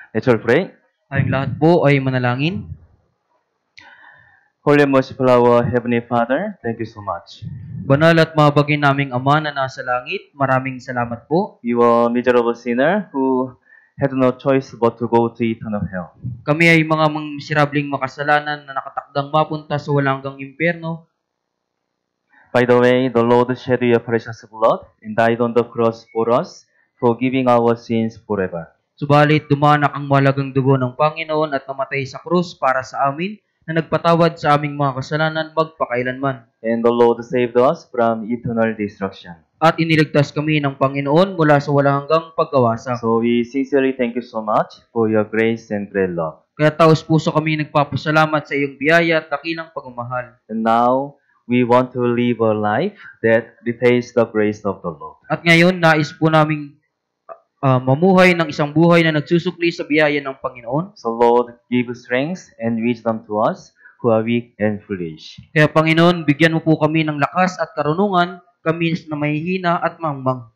Let's all pray. Tayong lahat po ay manalangin. Holy and merciful our Heavenly Father, thank you so much. Banal at mahabagin naming Ama na nasa langit, maraming salamat po. You are a miserable sinner who had no choice but to go to eternal hell. Kami ay mga miserabling makasalanan na nakatakdang mapunta sa walang hanggang impyerno. By the way, the Lord shed your precious blood and died on the cross for us, forgiving our sins forever. Subalit dumanak ang mahalagang dugo ng Panginoon at namatay sa krus para sa amin na nagpatawad sa aming mga kasalanan magpakailanman. And the Lord saved us from eternal destruction. At iniligtas kami ng Panginoon mula sa walang hanggang pagkawasak. So we sincerely thank you so much for your grace and great love. Kaya taos puso kami nagpapasalamat sa iyong biyaya at dakilang pagmamahal. And now, we want to live a life that repays the grace of the Lord. At ngayon, nais po naming mamuhay ng isang buhay na nagsusukli sa biyaya ng Panginoon. So Lord, give strength and wisdom to us who are weak and foolish. Kaya Panginoon, bigyan mo po kami ng lakas at karunungan, kami na mahihina at mangmang.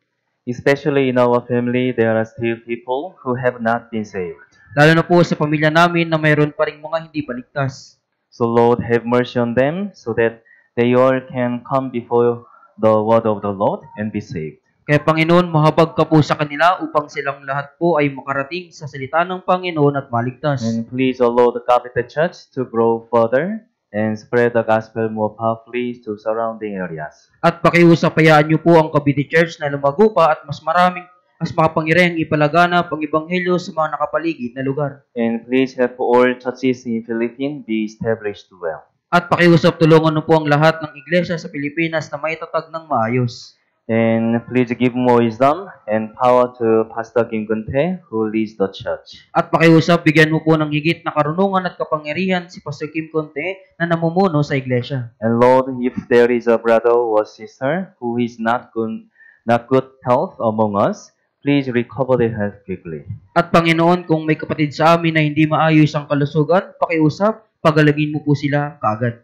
Especially in our family, there are still people who have not been saved. Lalo na po sa pamilya namin na mayroon pa rin mga hindi paligtas. So Lord, have mercy on them so that they all can come before the word of the Lord and be saved. Kaya Panginoon, mahabag ka po sa kanila upang silang lahat po ay makarating sa salita ng Panginoon at maligtas. And please, O Lord, commit the church to grow further and spread the gospel more powerfully to surrounding areas. At pakiusapayaan niyo po ang Cavite Church na lumago pa at mas makapangyarihang ipalaganap ang Ebanghelyo sa mga nakapaligid na lugar. And please help all churches in Philippines be established well. At pakiusap tulungan niyo po ang lahat ng iglesia sa Pilipinas na maitatag ng maayos. And please give more wisdom and power to Pastor Kim Gunte, who leads the church. At pakiusap, bigyan mo po ng higit na karunungan at kapangyarihan si Pastor Kim Conte na namumuno sa iglesia. And Lord, if there is a brother or sister who is not good health among us, please recover their health quickly. At Panginoon, kung may kapatid sa amin na hindi maayos ang kalusugan, pakiusap, pagalagin mo po sila kaagad.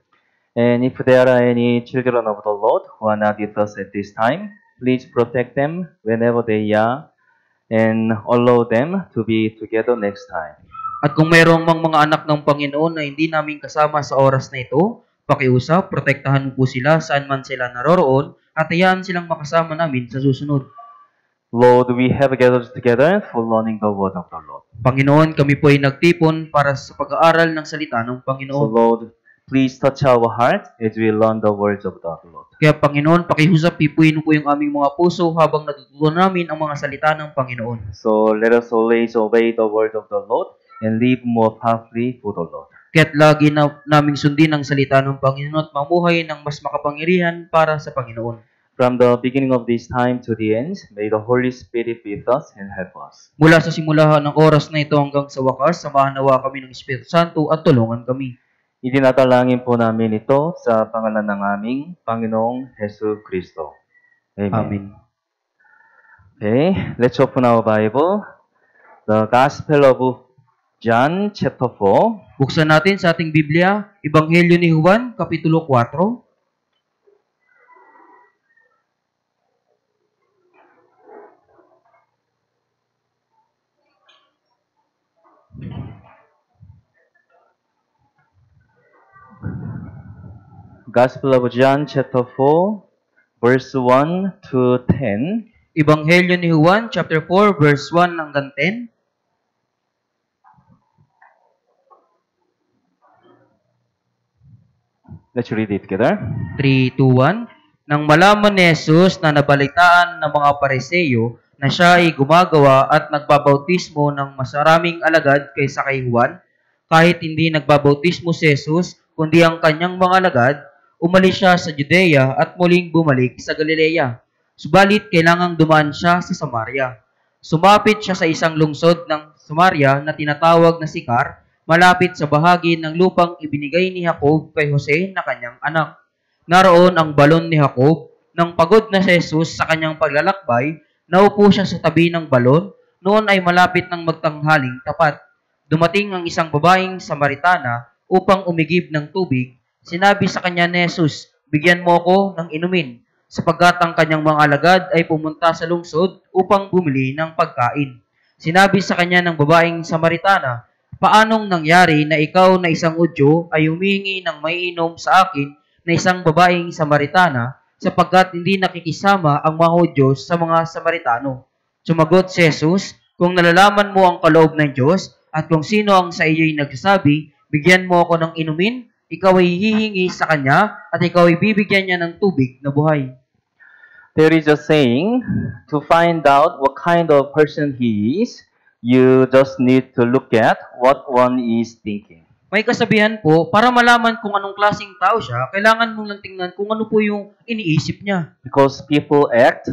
And if there are any children of the Lord who are not with us at this time, please protect them whenever they are and allow them to be together next time. At kung mayroong mga anak ng Panginoon na hindi namin kasama sa oras na ito, pakiusap, protektahan mo po sila saan man sila naroroon at hayaan silang makasama namin sa susunod. Lord, we have gathered together for learning the word of the Lord. Panginoon, kami po ay nagtipon para sa pag-aaral ng salita ng So Panginoon. Lord, please touch our heart as we learn the words of the Lord. Kaya Panginoon, pakihusap, pipuin mo po yung aming mga puso habang natutunan namin ang mga salita ng Panginoon. So let us always obey the word of the Lord and live more powerfully for the Lord. Kaya't lagi na naming sundin ang salita ng Panginoon at mamuhay ng mas makapangyarihan para sa Panginoon. From the beginning of this time to the end, may the Holy Spirit be with us and help us. Mula sa simulahan ng oras na ito hanggang sa wakas, samahan nawa kami ng Espiritu Santo at tulungan kami. Idinatalangin po namin ito sa pangalan ng aming Panginoong Hesus Kristo. Amen. Amen. Okay, let's open our Bible. The Gospel of John, chapter 4. Buksan natin sa ating Biblia, Ebanghelyo ni Juan, Kapitulo 4. Gospel of John, chapter 4, verse 1 to 10. Ebanghelyo ni Juan, chapter 4, verse 1 hanggang 10. Let's read it together. 3, 2, 1. Nang malaman ni Jesus na nabalitaan ng mga Pariseo na siya ay gumagawa at nagbabautismo ng mas maraming alagad kaysa kay Juan, kahit hindi nagbabautismo si Jesus, kundi ang kanyang mga alagad, umalis siya sa Judea at muling bumalik sa Galilea. Subalit, kailangang dumaan siya sa Samaria. Sumapit siya sa isang lungsod ng Samaria na tinatawag na Sikar, malapit sa bahagi ng lupang ibinigay ni Jacob kay Jose na kanyang anak. Naroon ang balon ni Jacob. Nang pagod na si Jesus sa kanyang paglalakbay, naupo siya sa tabi ng balon. Noon ay malapit ng magtanghaling tapat. Dumating ang isang babaeng Samaritana upang umigib ng tubig. Sinabi sa kanya ni Jesus, "Bigyan mo ako ng inumin," sapagkat ang kanyang mga alagad ay pumunta sa lungsod upang bumili ng pagkain. Sinabi sa kanya ng babaeng Samaritana, "Paanong nangyari na ikaw na isang Hudyo ay humihingi ng maiinom sa akin na isang babaeng Samaritana, sapagkat hindi nakikisama ang mga Hudyo sa mga Samaritano?" Sumagot si Jesus, "Kung nalalaman mo ang kaloob ng Diyos at kung sino ang sa iyo'y nagsasabi, bigyan mo ako ng inumin, ikaw ay hihingi sa kanya at ikaw ay bibigyan niya ng tubig na buhay." There is a saying, to find out what kind of person he is, you just need to look at what one is thinking. May kasabihan po, para malaman kung anong klaseng tao siya, kailangan mong lang tingnan kung ano po yung iniisip niya. Because people act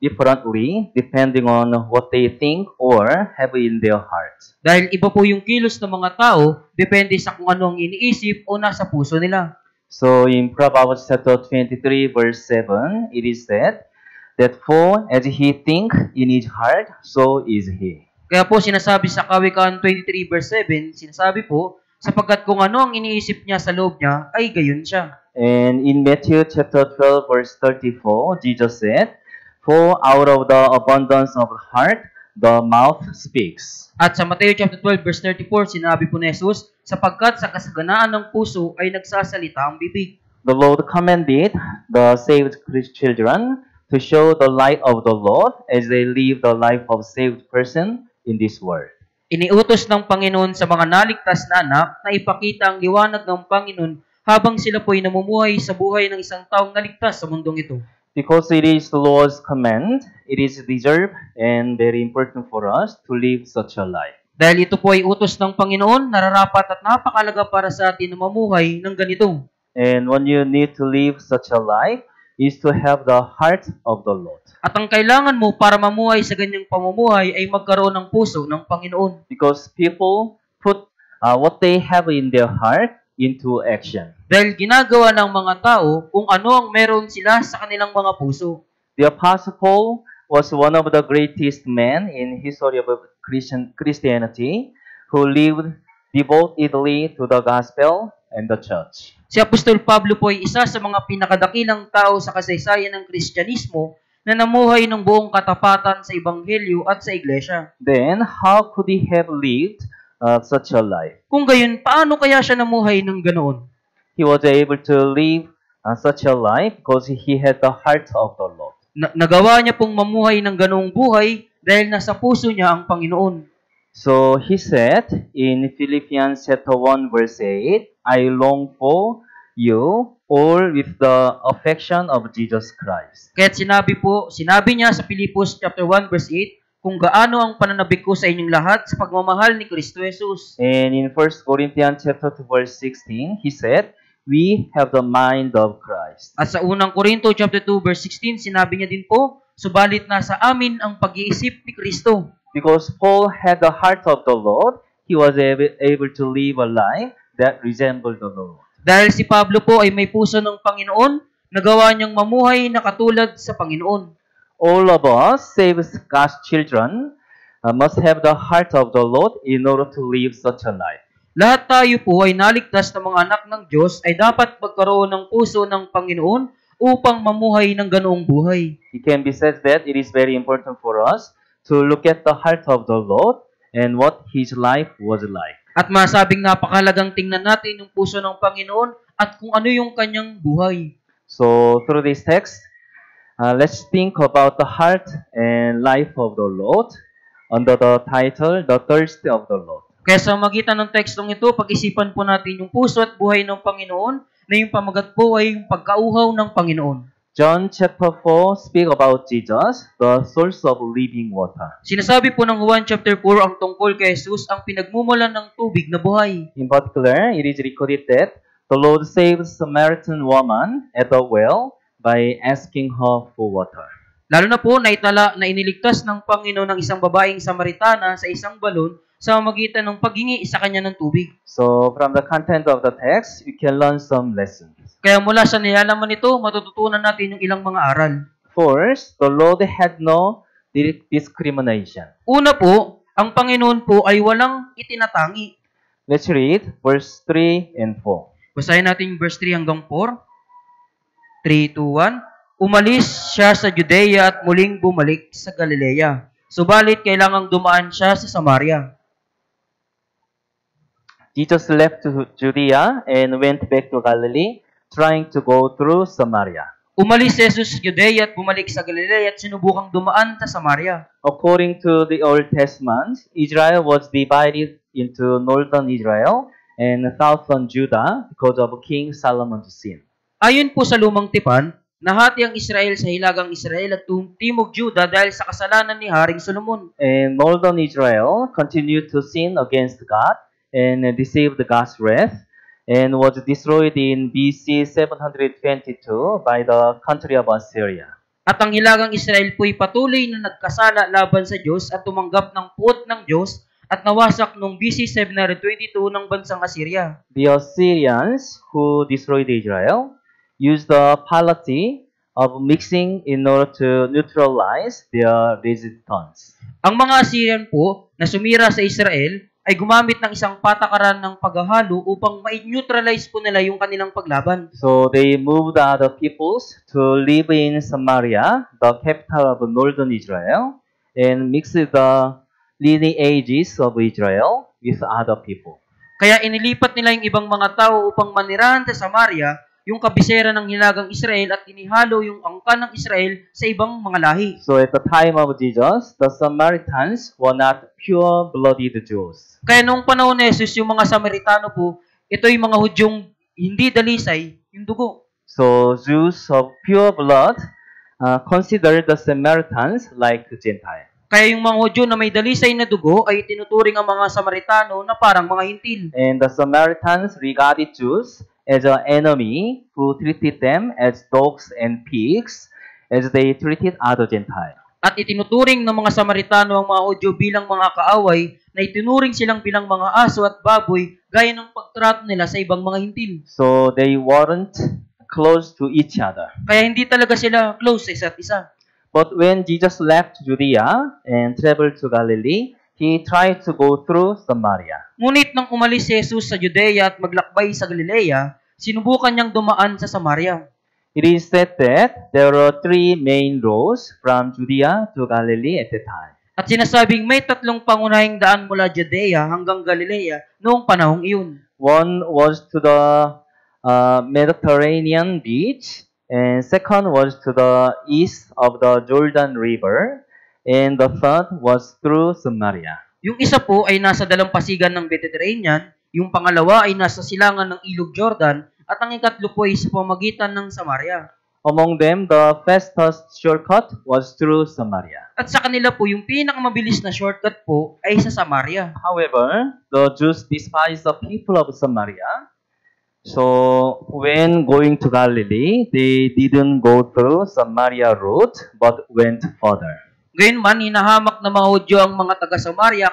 differently depending on what they think or have in their hearts. Dahil iba po yung kilos ng mga tao, depende sa kung ano ang iniisip o nasa puso nila. So in Proverbs chapter 23 verse 7, it is said that for as he think in his heart, so is he. Kaya po sinasabi sa Kawikaan 23 verse 7, sinasabi po, sapagkat kung ano ang iniisip niya sa loob niya, ay gayon siya. And in Matthew chapter 12 verse 34, Jesus said, "For out of the abundance of the heart, the mouth speaks." At sa Mateo chapter 12 verse 34, sinabi po ni Jesus, sapagkat sa kasaganaan ng puso ay nagsasalita ang bibig. The Lord commanded the saved children to show the light of the Lord as they live the life of saved person in this world. Iniutos ng Panginoon sa mga naligtas na anak na ipakita ang liwanag ng Panginoon habang sila po'y namumuhay sa buhay ng isang taong naligtas sa mundong ito. Because it is the Lord's command, it is deserved and very important for us to live such a life. Dahil ito po ay utos ng Panginoon, nararapat at napakalaga para sa atin na mamuhay ng ganito. And when you need to live such a life is to have the heart of the Lord. At ang kailangan mo para mamuhay sa ganyang pamumuhay ay magkaroon ng puso ng Panginoon. Because people put what they have in their heart into action. Dahil ginagawa ng mga tao kung ano ang meron sila sa kanilang mga puso. The Apostle Paul was one of the greatest men in history of Christianity who lived devotedly to the gospel and the church. Si Apostol Pablo po ay isa sa mga pinakadakilang tao sa kasaysayan ng Kristyanismo na namuhay ng buong katapatan sa Ebanghelyo at sa Iglesia. Then, how could he have lived such a life? Kung gayon, paano kaya siya namuhay ng ganoon? He was able to live such a life because he had the heart of the Lord. Nagawa niya pong mamuhay ng ganoong buhay dahil nasa puso niya ang Panginoon. So he said in Philippians chapter 1 verse 8, "I long for you all with the affection of Jesus Christ." Kaya't sinabi niya sa Filipos chapter 1 verse 8, kung gaano ang pananabik ko sa inyong lahat sa pagmamahal ni Kristo Jesus. And in 1 Corinthians chapter 2 verse 16, he said, "We have the mind of Christ." At sa unang Korinto chapter 2 verse 16, sinabi niya din po, subalit nasa amin ang pag-iisip ni Kristo. Because Paul had the heart of the Lord, he was able to live a life that resembled the Lord. Dahil si Pablo po ay may puso ng Panginoon, nagawa niyang mamuhay na katulad sa Panginoon. All of us, saved God's children, must have the heart of the Lord in order to live such a life. Lahat tayo po ay naligtas na mga anak ng Diyos ay dapat magkaroon ng puso ng Panginoon upang mamuhay ng ganoong buhay. It can be said that it is very important for us to look at the heart of the Lord and what His life was like. At masabing napakalagang tingnan natin yung puso ng Panginoon at kung ano yung kanyang buhay. So, through this text, let's think about the heart and life of the Lord under the title, The Thirst of the Lord. Kaya sa magitan ng tekstong ito, pag-isipan po natin yung puso at buhay ng Panginoon na yung pamagat po ay yung pagkauhaw ng Panginoon. John chapter 4 speak about Jesus, the source of living water. Sinasabi po ng Juan chapter 4 ang tungkol kay Jesus ang pinagmumulan ng tubig na buhay. In particular, it is recorded that the Lord saved a Samaritan woman at the well by asking her for water. Lalo na po naitala na iniligtas ng Panginoon ng isang babaeng Samaritana sa isang balon sa magitan ng paghingi sa kanya ng tubig. So, from the content of the text, you can learn some lessons. Kaya mula sa nilalaman nito, matututunan natin yung ilang mga aral. First, the Lord had no discrimination. Una po, ang Panginoon po ay walang itinatangi. Let's read verse 3 and 4. Basahin natin verse 3 hanggang 4. 3, 2, 1. Umalis siya sa Judea at muling bumalik sa Galilea. subalit kailangang dumaan siya sa Samaria. Jesus left Judea and went back to Galilee, trying to go through Samaria. Umalis si Jesus sa Judea at bumalik sa Galilea at sinubukang dumaan sa Samaria. According to the Old Testament, Israel was divided into northern Israel and southern Judah because of King Solomon's sin. Ayon po sa lumang tipan, nahati ang Israel sa hilagang Israel at timog Juda dahil sa kasalanan ni Haring Solomon. And northern Israel continued to sin against God and received God's wrath and was destroyed in BC 722 by the country of Assyria. At ang hilagang Israel po'y patuloy na nagkasala laban sa Diyos at tumanggap ng puot ng Diyos at nawasak noong BC 722 ng bansang Assyria. The Assyrians who destroyed Israel used the policy of mixing in order to neutralize their resistance. Ang mga Assyrian po na sumira sa Israel ay gumamit ng isang patakaran ng paghahalo upang ma-neutralize po nila yung kanilang paglaban. So they moved other peoples to live in Samaria, the capital of northern Israel, and mixed the lineages of Israel with other people. Kaya inilipat nila yung ibang mga tao upang manirahan sa Samaria, yung kabisera ng hilagang Israel at inihalo yung angkan ng Israel sa ibang mga lahi. So at the time of Jesus, the Samaritans were not pure-blooded Jews. Kaya noong panahon ni Jesus, yung mga Samaritano po, ito yung mga Hudyong hindi dalisay, yung dugo. So Jews of pure blood considered the Samaritans like Gentiles. Kaya yung mga Hudyo na may dalisay na dugo ay tinuturing ang mga Samaritano na parang mga hintil. And the Samaritans regarded Jews as an enemy who treated them as dogs and pigs as they treated other Gentiles. At itinuturing ng mga Samaritano ang mga Hudyo bilang mga kaaway na itinuring silang bilang mga aso at baboy gaya ng pagtrato nila sa ibang mga hintil. So they weren't close to each other. Kaya hindi talaga sila close sa isa't isa. But when Jesus left Judea and traveled to Galilee, he tried to go through Samaria. Ngunit nang umalis si Jesus sa Judea at maglakbay sa Galilea, sinubukan niyang dumaan sa Samaria. It is said that there were three main roads from Judea to Galilee at the time. At sinasabing may tatlong pangunahing daan mula Judea hanggang Galilea noong panahong iyon. One was to the Mediterranean beach, and second was to the east of the Jordan River, and the third was through Samaria. Yung isa po ay nasa dalampasigan ng Mediterranean, yung pangalawa ay nasa silangan ng Ilog Jordan, at ang ikatlo po ay sa pamagitan ng Samaria. Among them, the fastest shortcut was through Samaria. At sa kanila po, yung pinakamabilis na shortcut po ay sa Samaria. However, the Jews despised the people of Samaria. So, when going to Galilee, they didn't go through Samaria route, but went further. Gayunman, hinahamak ng mga Hudyo ang mga taga-Samaria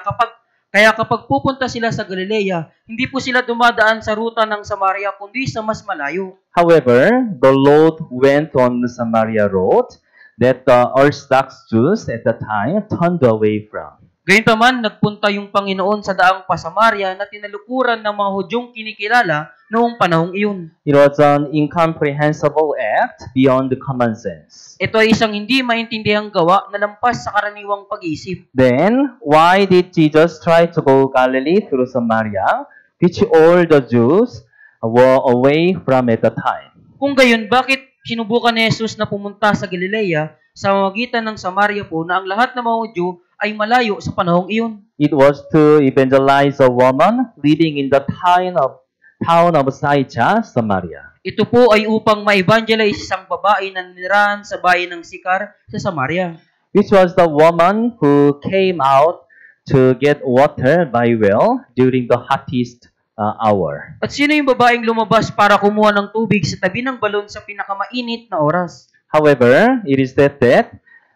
kaya kapag pupunta sila sa Galilea, hindi po sila dumadaan sa ruta ng Samaria kundi sa mas malayo. However, the Lord went on the Samaria road that the Orthodox Jews at the time turned away from. Gayunpaman, nagpunta yung Panginoon sa daang pa-Samaria na tinalukuran ng mga Hudyong kinikilala noong panahong iyon. It was an incomprehensible act beyond common sense. Ito ay isang hindi maintindihan gawa na lampas sa karaniwang pag-iisip. Then, why did Jesus try to go Galilee through Samaria, which all the Jews were away from at the time? Kung gayon, bakit sinubukan ni Jesus na pumunta sa Galilea sa magitan ng Samaria po na ang lahat ng mga Hudyo ay malayo sa panahong iyon? It was to evangelize a woman living in the town of Sychar, Samaria. Ito po ay upang ma-evangelize isang babae na nirahan sa bayan ng Sikar sa Samaria. Which was the woman who came out to get water by well during the hottest hour. At sino yung babaeng lumabas para kumuha ng tubig sa tabi ng balon sa pinakamainit na oras? However, it is said that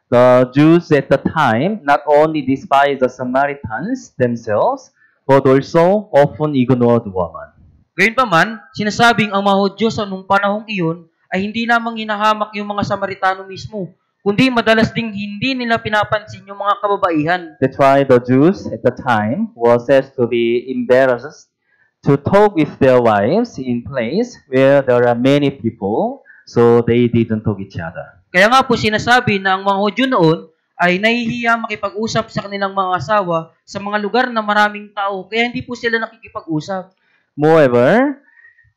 the Jews at the time not only despised the Samaritans themselves, but also often ignored the woman. Gayunpaman, sinasabing ang mga Hudyo sa nung panahong iyon ay hindi lamang hinahamak yung mga Samaritano mismo, kundi madalas ding hindi nila pinapansin yung mga kababaihan. That's why the Jews at the time were said to be embarrassed to talk with their wives in place where there are many people, so they didn't talk each other. Kaya nga po sinasabi na ang mga Hudyo noon ay nahihiya makipag-usap sa kanilang mga asawa sa mga lugar na maraming tao, kaya hindi po sila nakikipag-usap. Moreover,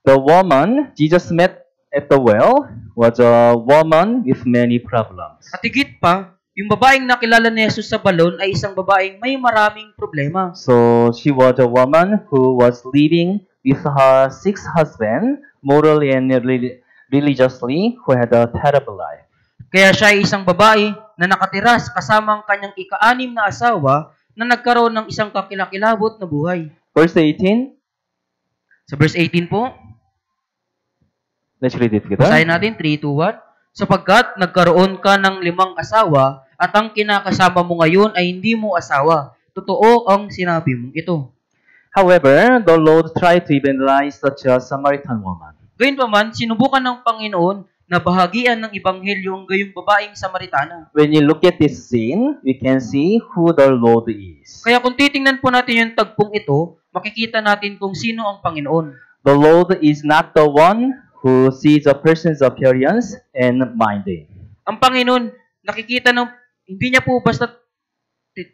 the woman Jesus met at the well was a woman with many problems. At higit pa, yung babaeng nakilala ni Jesus sa balon ay isang babaeng may maraming problema. So she was a woman who was living with her sixth husband, morally and religiously, who had a terrible life. Kaya siya ay isang babae na nakatira kasama ang kanyang ika-anim na asawa na nagkaroon ng isang kakilakilabot na buhay. Verse 18. Sa verse 18 po, Let's read it together. basahin natin, 3, 2, 1. Sapagkat nagkaroon ka ng 5 asawa at ang kinakasama mo ngayon ay hindi mo asawa. Totoo ang sinabi mong ito. However, the Lord tried to evangelize such a Samaritan woman. Gayunpaman, sinubukan ng Panginoon na bahagian ng Ebanghelyo ang gayong babaeng Samaritana. When you look at this scene, we can see who the Lord is. Kaya kung titingnan po natin yung tagpong ito, makikita natin kung sino ang Panginoon. The Lord is not the one who sees a person's appearance and minding. Ang Panginoon, nakikita ng, hindi niya po basta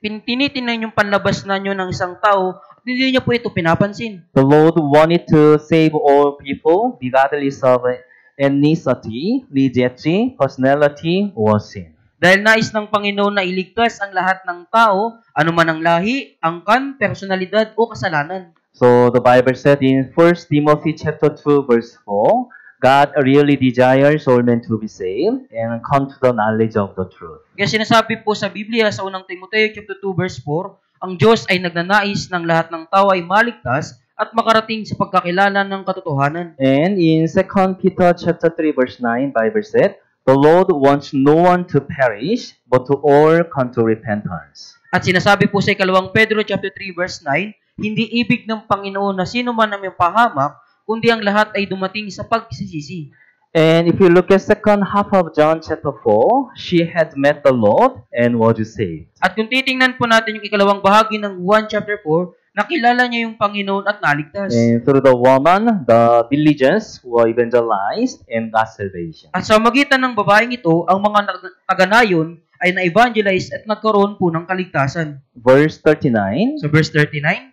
tinitingnan yung panlabas na nyo ng isang tao, hindi niya po ito pinapansin. The Lord wanted to save all people, regardless of ethnicity, religion, personality, or sin. Dahil nais ng Panginoon na iligtas ang lahat ng tao, anuman ang lahi, angkan, personalidad o kasalanan. So the Bible said in 1 Timothy chapter 2 verse 4, God really desires all men to be saved and come to the knowledge of the truth. Kaya sinasabi po sa Biblia sa unang Timoteo chapter 2 verse 4, ang Diyos ay nagnanais ng lahat ng tao ay maligtas at makarating sa pagkakilala ng katotohanan. And in 2 Peter chapter 3 verse 9, Bible said, the Lord wants no one to perish, but to all come to repentance. At sinasabi po sa 2 Pedro chapter 3 verse 9, hindi ibig ng Panginoon na sino man ang mapahamak, kundi ang lahat ay dumating sa pagsisisi. And if you look at second half of John chapter 4, she had met the Lord and was saved. At kung titingnan po natin yung ikalawang bahagi ng Juan chapter 4, nakilala niya yung Panginoon at naligtas. And through the woman, the villagers were evangelized and got salvation. At sa magitan ng babaeng ito, ang mga taga-nayon ay na-evangelize at nagkaroon po ng kaligtasan. Verse 39. So verse 39,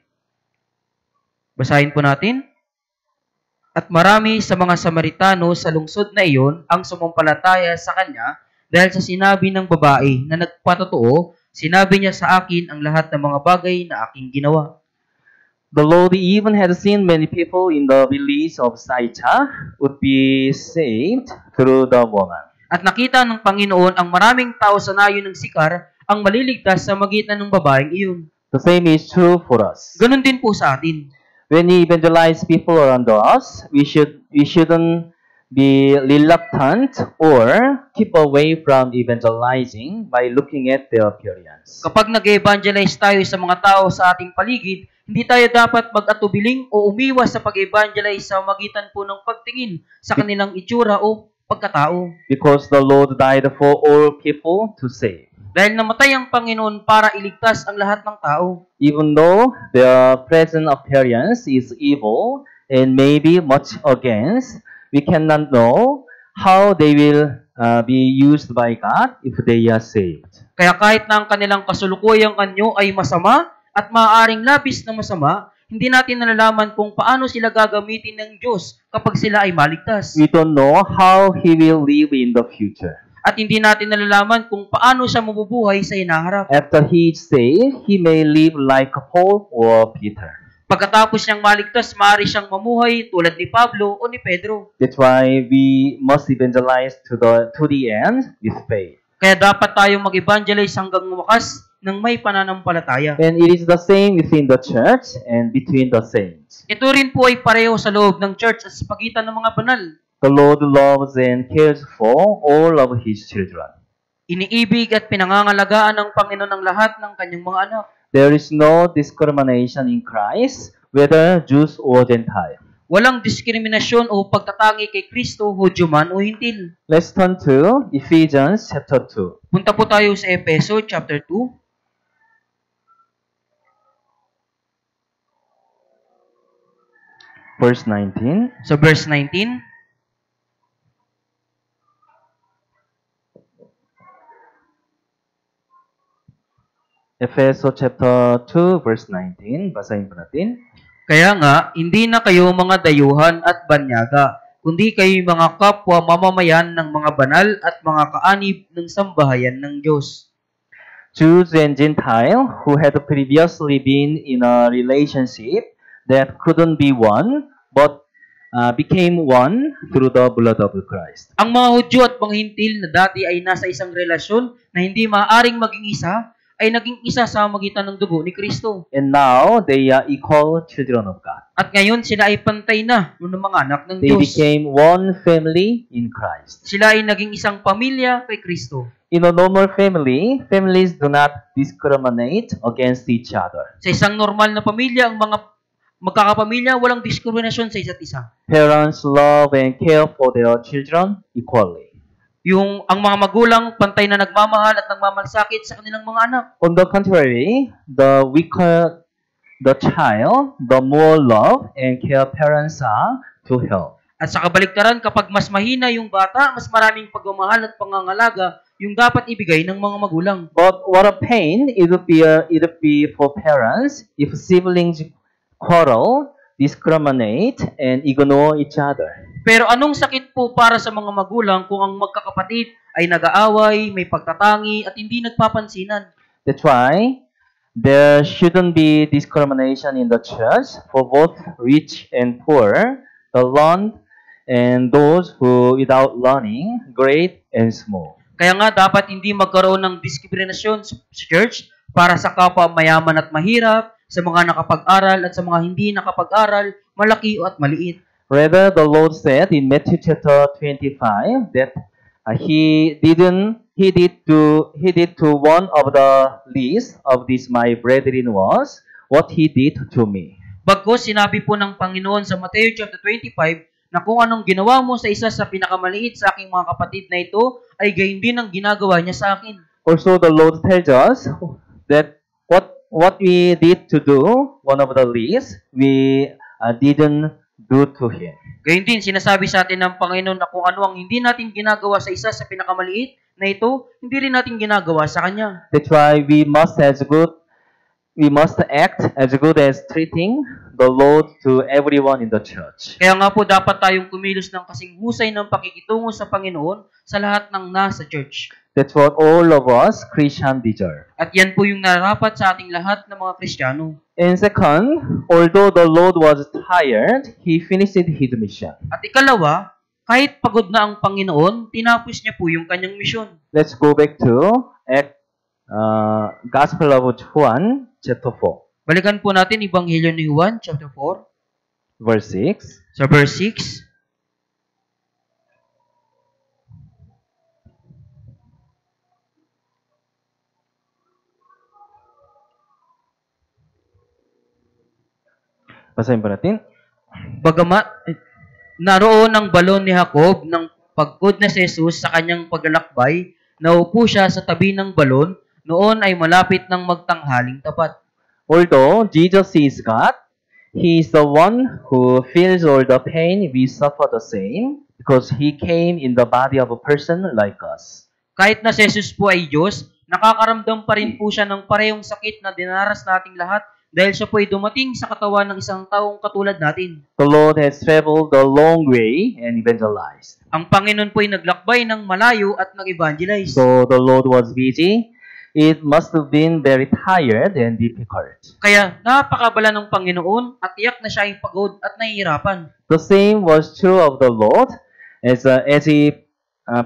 basahin po natin. At marami sa mga Samaritano sa lungsod na iyon ang sumampalataya sa kanya dahil sa sinabi ng babae na nagpatotoo, sinabi niya sa akin ang lahat ng mga bagay na aking ginawa. The Lord even had seen many people in the village of Saita would be saved through the woman. At nakita ng Panginoon ang maraming tao sa nayon ng Sikar ang maliligtas sa magitan ng babaeng iyon. The same is true for us. Ganon din po sa atin. When we evangelize people around us, we shouldn't be reluctant or keep away from evangelizing by looking at their appearance. Kapag nag-evangelize tayo sa mga tao sa ating paligid, hindi tayo dapat mag-atubiling o umiwas sa pag-evangelize sa magitan po ng pagtingin sa kanilang itsura o pagkatao. Because the Lord died for all people to save. Dahil namatay ang Panginoon para iligtas ang lahat ng tao. Even though their present appearance is evil and maybe much against, we cannot know how they will be used by God if they are saved. Kaya kahit na ang kanilang kasulukuyang anyo ay masama at maaaring labis na masama, hindi natin nalalaman kung paano sila gagamitin ng Diyos kapag sila ay maligtas. We don't know how He will live in the future. At hindi natin nalalaman kung paano siya mabubuhay sa hinaharap. After he is saved, he may live like Paul or Peter. Pagkatapos niyang maligtas, maaari siyang mamuhay tulad ni Pablo o ni Pedro. That's why we must evangelize to the end with faith. Kaya dapat tayong mag-evangelize hanggang wakas ng may pananampalataya. And it is the same within the church and between the saints. Ito rin po ay pareho sa loob ng church at sa pagitan ng mga banal. The Lord loves and cares for all of His children. Iniibig at pinangangalagaan ng Panginoon ang lahat ng kanyang mga anak. There is no discrimination in Christ, whether Jews or Gentile. Walang diskriminasyon o pagtatangi kay Kristo, Hudyo man o Hintil. Let's turn to Ephesians chapter 2. Punta po tayo sa Efeso chapter 2. Verse 19. So verse 19. Efeso chapter 2 verse 19. Basahin po natin. Kaya nga, hindi na kayo mga dayuhan at banyaga, kundi kayo mga kapwa mamamayan ng mga banal at mga kaanib ng sambahayan ng Diyos. Jews and Gentile who had previously been in a relationship that couldn't be one, but became one through the blood of Christ. Ang mga Hudyo at mga Hintil na dati ay nasa isang relasyon na hindi maaaring maging isa, ay naging isa sa magitan ng dugo ni Kristo. And now they are equal children of God. At ngayon sila ay pantay na ng mga anak ng They Diyos. became one family in Christ. Sila ay naging isang pamilya kay Kristo. In a normal family, families do not discriminate against each other. Sa isang normal na pamilya, ang mga magkakapamilya walang diskriminasyon sa isa't isa. Parents love and care for their children equally. Ang mga magulang pantay na nagmamahal at nagmamalasakit sa kanilang mga anak. On the contrary, the weaker the child, the more love and care parents are to help. At sa kabaligtaran, kapag mas mahina yung bata, mas maraming pagmamahal at pangangalaga yung dapat ibigay ng mga magulang. But what a pain it would be for parents if siblings quarrel, discriminate, and ignore each other. Pero anong sakit po para sa mga magulang kung ang magkakapatid ay nag-aaway, may pagtatangi, at hindi nagpapansinan? That's why there shouldn't be discrimination in the church for both rich and poor, the learned and those who without learning, great and small. Kaya nga dapat hindi magkaroon ng diskriminasyon sa church para sa kapwa mayaman at mahirap, sa mga nakapag-aral at sa mga hindi nakapag-aral, malaki at maliit. Rather, the Lord said in Matthew chapter 25 that he did to one of the least of these my brethren was what he did to me. Bagkus sinabi po ng Panginoon sa Mateo chapter 25 na kung anong ginawa mo sa isa sa pinakamaliit sa aking mga kapatid na ito, ay gayon din ang ginagawa niya sa akin. Also, the Lord tells us that what we did to do one of the least, we didn't do to him. Gayon din, sinasabi sa atin ng Panginoon na kung ano ang hindi natin ginagawa sa isa sa pinakamaliit na ito, hindi rin natin ginagawa sa Kanya. That's why we must act as good as treating the Lord to everyone in the church. Kaya nga po dapat tayong kumilos ng kasing husay ng pakikitungo sa Panginoon sa lahat ng nasa church. That's what all of us Christians deserve. At yan po yung nararapat sa ating lahat ng mga Kristiyano. And second, although the Lord was tired, He finished His mission. At ikalawa, kahit pagod na ang Panginoon, tinapos niya po yung kanyang misyon. Let's go back to Gospel of Juan, chapter 4. Balikan po natin Ebanghelyo ni Juan, chapter 4. Verse 6. Sa verse 6. Basahin po natin. Bagamat naroon ang balon ni Jacob ng pagkod na si Jesus sa kanyang paglalakbay, naupo siya sa tabi ng balon, noon ay malapit ng magtanghaling tapat. Although Jesus is God, He is the one who feels all the pain we suffer the same because He came in the body of a person like us. Kahit na si Jesus po ay Diyos, nakakaramdam pa rin po siya ng parehong sakit na dinaras nating lahat dahil siya po ay dumating sa katawan ng isang taong katulad natin. The Lord has traveled the long way and evangelized. Ang Panginoon po ay naglakbay ng malayo at nag-evangelize. So the Lord was busy. It must have been very tired and difficult. Kaya napakabala ng Panginoon at tiyak na siya ay pagod at nahihirapan. The same was true of the Lord as He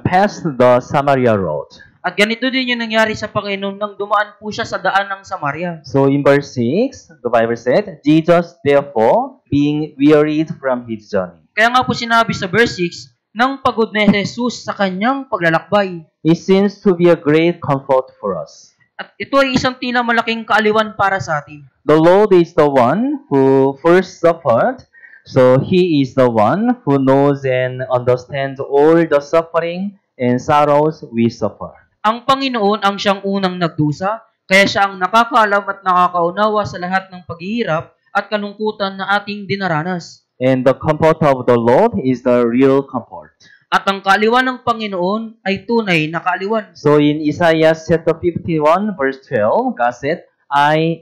passed the Samaria road. At ganito din yung nangyari sa Panginoon nang dumaan po siya sa daan ng Samaria. So in verse 6, the Bible said, Jesus therefore, being wearied from His journey. Kaya nga po sinabi sa verse 6, nang pagod na Jesus sa kanyang paglalakbay. It seems to be a great comfort for us. At ito ay isang tila malaking kaaliwan para sa atin. The Lord is the one who first suffered, so He is the one who knows and understands all the suffering and sorrows we suffer. Ang Panginoon ang siyang unang nagdusa, kaya siya ang nakakaalam at nakakaunawa sa lahat ng paghihirap at kalungkutan na ating dinaranas. And the comfort of the Lord is the real comfort. At ang kaaliwan ng Panginoon ay tunay na kaaliwan. So in Isaiah chapter 51 verse 12, God said,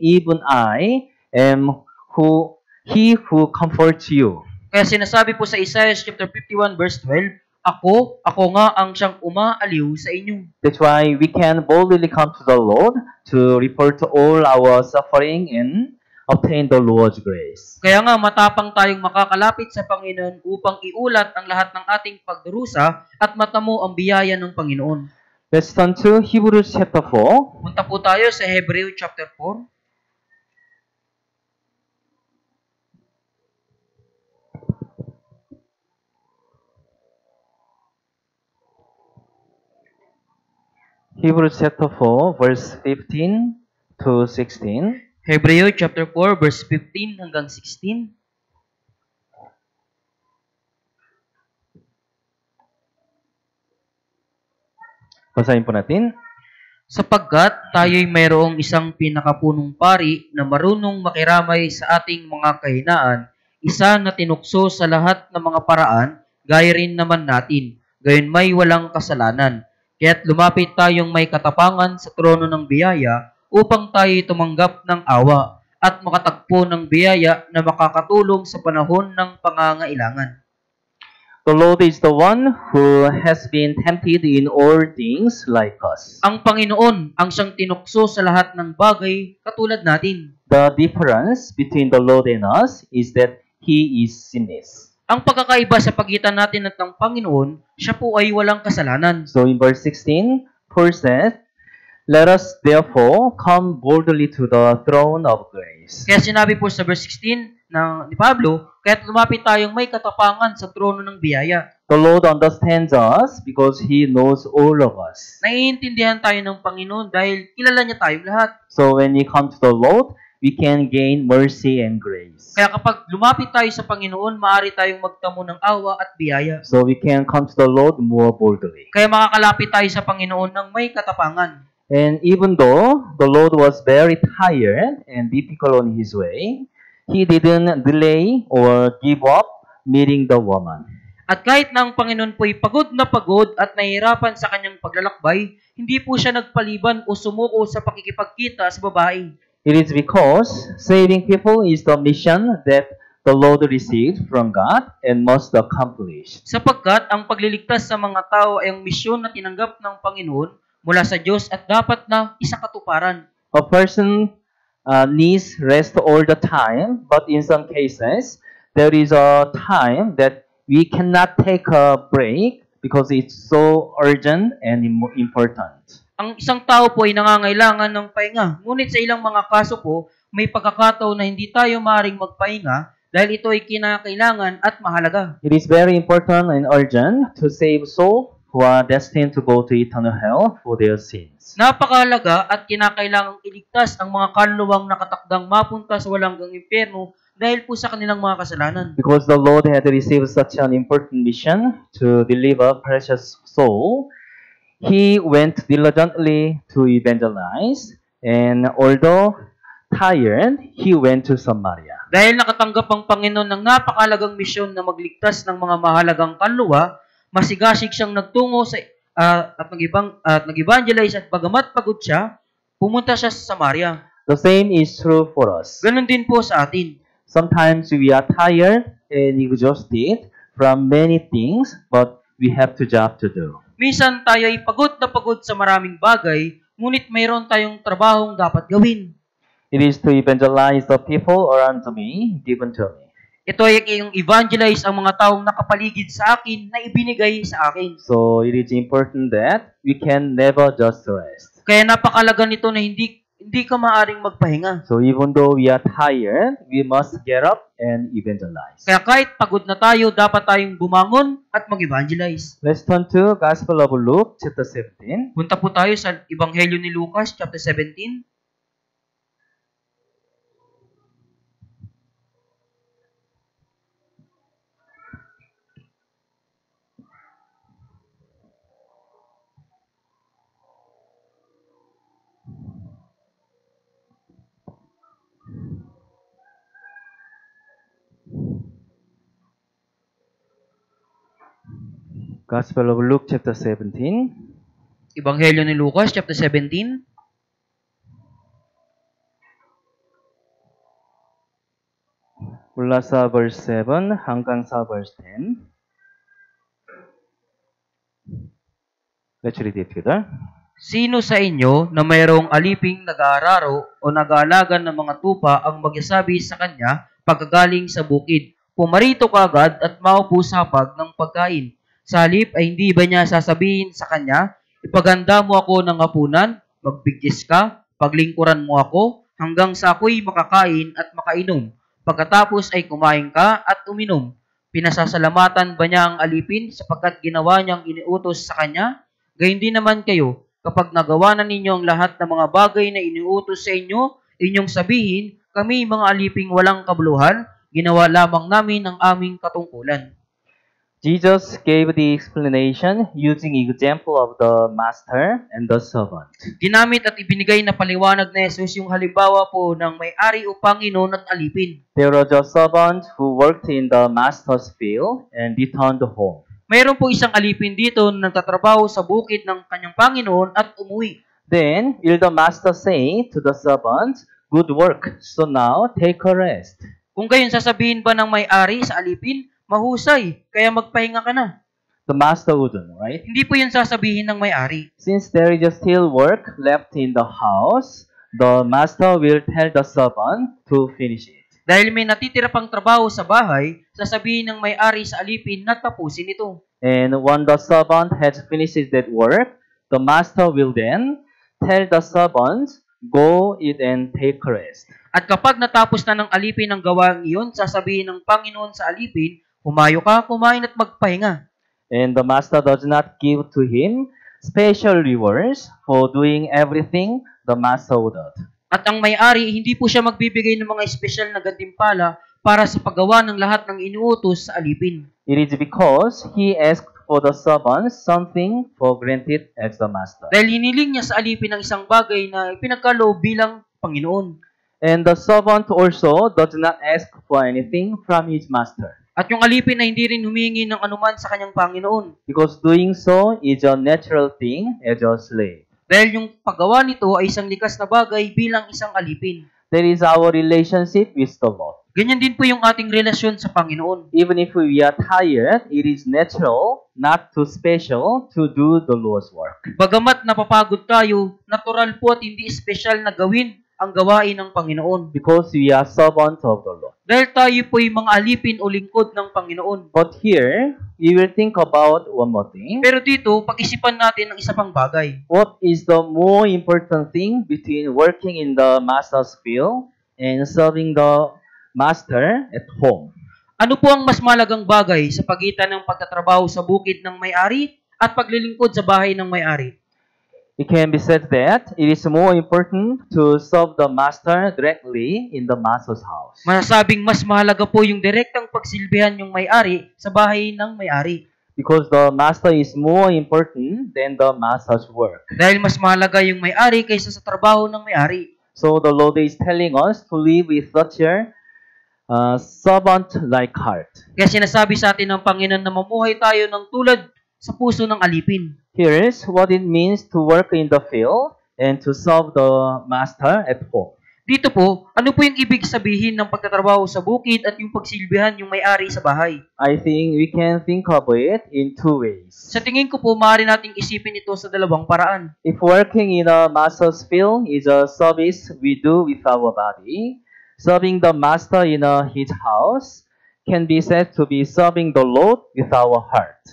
even I am he who comforts you. Kaya sinasabi po sa Isaiah chapter 51 verse 12, ako nga ang siyang umaaliw sa inyo. That's why we can boldly come to the Lord to report all our suffering and obtain the Lord's grace. Kaya nga matapang tayong makakalapit sa Panginoon upang iulat ang lahat ng ating pagdurusa at matamo ang biyaya ng Panginoon. Let's turn to Hebrews chapter 4. Punta po tayo sa Hebreo chapter 4. Hebrews chapter 4, verse 15 to 16. Hebreo chapter 4 verse 15 hanggang 16. Basahin po natin. Sapagkat tayo'y mayroong isang pinakapunong pari na marunong makiramay sa ating mga kahinaan, isa na tinukso sa lahat ng mga paraan, gaya rin naman natin, gayon may walang kasalanan. Kaya't lumapit tayong may katapangan sa trono ng biyaya upang tayo'y tumanggap ng awa at makatagpo ng biyaya na makakatulong sa panahon ng pangangailangan. The Lord is the one who has been tempted in all things like us. Ang Panginoon ang siyang tinukso sa lahat ng bagay katulad natin. The difference between the Lord and us is that He is sinless. Ang pagkakaiba sa pagitan natin at ng Panginoon, siya po ay walang kasalanan. So in verse 16, Paul says, "Let us therefore come boldly to the throne of grace." Kaya sinabi po sa verse 16 ni Pablo, kaya't lumapit tayong may katapangan sa trono ng biyaya. The Lord understands us because He knows all of us. Naiintindihan tayo ng Panginoon dahil kilala niya tayong lahat. So when we come to the Lord, we can gain mercy and grace. Kaya kapag lumapit tayo sa Panginoon, maaari tayong magtamo ng awa at biyaya. So we can come to the Lord more boldly. Kaya makakalapit tayo sa Panginoon ng may katapangan. And even though the Lord was very tired and difficult on His way, He didn't delay or give up meeting the woman. At kahit na ang Panginoon po'y pagod at nahihirapan sa kanyang paglalakbay, hindi po siya nagpaliban o sumuko sa pakikipagkita sa babae. It is because saving people is the mission that the Lord received from God and must accomplish. Sapagkat ang pagliligtas sa mga tao ay ang misyon na tinanggap ng Panginoon mula sa Diyos at dapat na isakatuparan. A person needs rest all the time, but in some cases, there is a time that we cannot take a break because it's so urgent and important. Ang isang tao po ay nangangailangan ng pahinga. Ngunit sa ilang mga kaso po, may pagkakataon na hindi tayo maaaring magpahinga dahil ito ay kinakailangan at mahalaga. It is very important and urgent to save souls who are destined to go to eternal hell for their sins. Napakahalaga at kinakailangang iligtas ang mga kaluluwang nakatakdang mapunta sa walang hanggang impyerno dahil po sa kanilang mga kasalanan. Because the Lord had received such an important mission to deliver precious soul, He went diligently to evangelize, and although tired, He went to Samaria. Dahil nakatanggap ang Panginoon ng napakahalagang misyon na magligtas ng mga mahalagang kaluluwa, masigasig siyang nagtungo sa at nag-evangelize at bagamat pagod siya, pumunta siya sa Samaria. The same is true for us. Ganon din po sa atin. Sometimes we are tired and exhausted from many things, but we have a job to do. Minsan tayo ay pagod na pagod sa maraming bagay, ngunit mayroon tayong trabahong dapat gawin. It is to evangelize the people around me, given to me. Ito ay yung evangelize ang mga taong nakapaligid sa akin na ibinigay sa akin. So it is important that we can never just rest. Kaya napakalaga nito na hindi ka maaring magpahinga. So even though we are tired, we must get up and evangelize. Kaya kahit pagod na tayo, dapat tayong bumangon at mag-evangelize. Let's turn to Gospel of Luke, chapter 17. Punta po tayo sa Ebanghelyo ni Lucas, chapter 17. Gospel of Luke, chapter 17. Ebanghelyo ni Lucas, chapter 17. 올라서 verse 7, hanggang sa verse 10. Let's read it together. Sino sa inyo na mayroong aliping nag-aararo o nag-aalagan ng mga tupa ang magsasabi sa kanya pagkagaling sa bukid, pumarito ka agad at maupo sa hapag ng pagkain. Sa halip ay hindi ba niya sasabihin sa kanya, ipaganda mo ako ng hapunan, magbigtis ka, paglingkuran mo ako, hanggang sa ako'y makakain at makainom. Pagkatapos ay kumain ka at uminom. Pinasasalamatan ba niya ang alipin sapagkat ginawa niyang iniutos sa kanya? Gayun din naman kayo, kapag nagawa na ninyo ang lahat ng mga bagay na iniutos sa inyo, inyong sabihin, kami mga aliping walang kabuluhan, ginawa lamang namin ang aming katungkulan. Jesus gave the explanation using example of the master and the servant. Ginamit at ibinigay na paliwanag na Jesus yung halimbawa po ng may-ari o Panginoon at alipin. There was a servant who worked in the master's field and returned home. Mayroon po isang alipin dito na nagtatrabaho sa bukid ng kanyang Panginoon at umuwi. Then will the master say to the servant, "Good work, so now take a rest." Kung gayon sasabihin ba ng may-ari sa alipin, mahusay, kaya magpahinga ka na. The master wouldn't, right? Hindi po yan sasabihin ng may-ari. Since there is still work left in the house, the master will tell the servant to finish it. Dahil may natitira pang trabaho sa bahay, sasabihin ng may-ari sa alipin na tapusin ito. And when the servant has finished that work, the master will then tell the servant, "Go eat and take a rest." At kapag natapos na ng alipin ang gawaing iyon, sasabihin ng Panginoon sa alipin, humayo ka, kumain at magpahinga. And the master does not give to him special rewards for doing everything the master ordered. At ang may-ari, hindi po siya magbibigay ng mga espesyal na gantimpala para sa paggawa ng lahat ng inuutos sa alipin. It is because he asked for the servant something for granted as the master. Dahil hiniling niya sa alipin ang isang bagay na ipinagkaloob bilang Panginoon. And the servant also does not ask for anything from his master, At yung alipin na hindi rin humingi ng anuman sa kanyang Panginoon. because doing so is a natural thing as a slave. Dahil yung paggawa nito ay isang likas na bagay bilang isang alipin. That is our relationship with the Lord. Ganyan din po yung ating relasyon sa Panginoon. Even if we are tired, it is natural, not too special, to do the Lord's work. Bagamat napapagod tayo, natural po at hindi espesyal na gawin ang gawain ng Panginoon. Because we are servants of the Lord. Dahil tayo po yung mga alipin o lingkod ng Panginoon. But here, we will think about one more thing. Pero dito, pag-isipan natin ang isa pang bagay. What is the more important thing between working in the master's field and serving the master at home? Ano po ang mas malagang bagay sa pagitan ng pagtatrabaho sa bukid ng may-ari at paglilingkod sa bahay ng may-ari? It can be said that it is more important to serve the master directly in the master's house. Masasabing mas mahalaga po yung direktang pagsilbihan yung may-ari sa bahay ng may-ari. Because the master is more important than the master's work. Dahil mas mahalaga yung may-ari kaysa sa trabaho ng may-ari. So the Lord is telling us to live with such a servant-like heart. Kaya sinasabi sa atin ng Panginoon na mamuhay tayo ng tulad sa puso ng alipin. Here is what it means to work in the field and to serve the master at home. Dito po, ano po yung ibig sabihin ng pagtatrabaho sa bukid at yung pagsilbihan yung may-ari sa bahay? I think we can think of it in two ways. Sa tingin ko po, maaari nating isipin ito sa dalawang paraan. If working in a master's field is a service we do with our body, serving the master in his house can be said to be serving the Lord with our heart.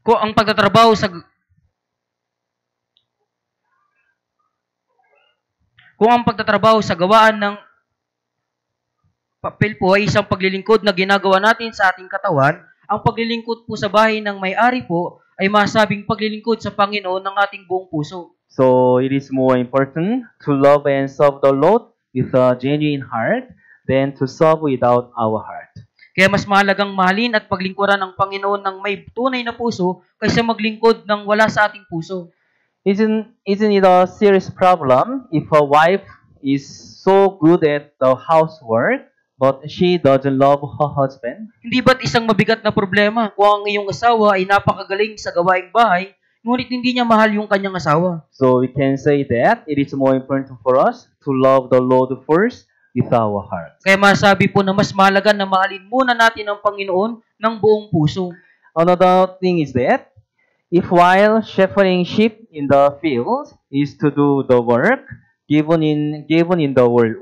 Kung ang pagtatrabaho sa gawaan ng papel po ay isang paglilingkod na ginagawa natin sa ating katawan, ang paglilingkod po sa bahay ng may-ari po ay masabing paglilingkod sa Panginoon ng ating buong puso. So it is more important to love and serve the Lord with a genuine heart than to serve without our heart. Kaya mas mahalagang mahalin at paglingkuran ng Panginoon ng may tunay na puso kaysa maglingkod ng wala sa ating puso. Isn't it a serious problem if a wife is so good at the housework but she doesn't love her husband? Hindi ba't isang mabigat na problema kung ang iyong asawa ay napakagaling sa gawaing bahay, ngunit hindi niya mahal yung kanyang asawa? So we can say that it is more important for us to love the Lord first with our heart. Kaya masabi po na mas mahalaga na mahalin muna natin ang Panginoon ng buong puso. Another thing is that if while shepherding sheep in the field is to do the work given in the world,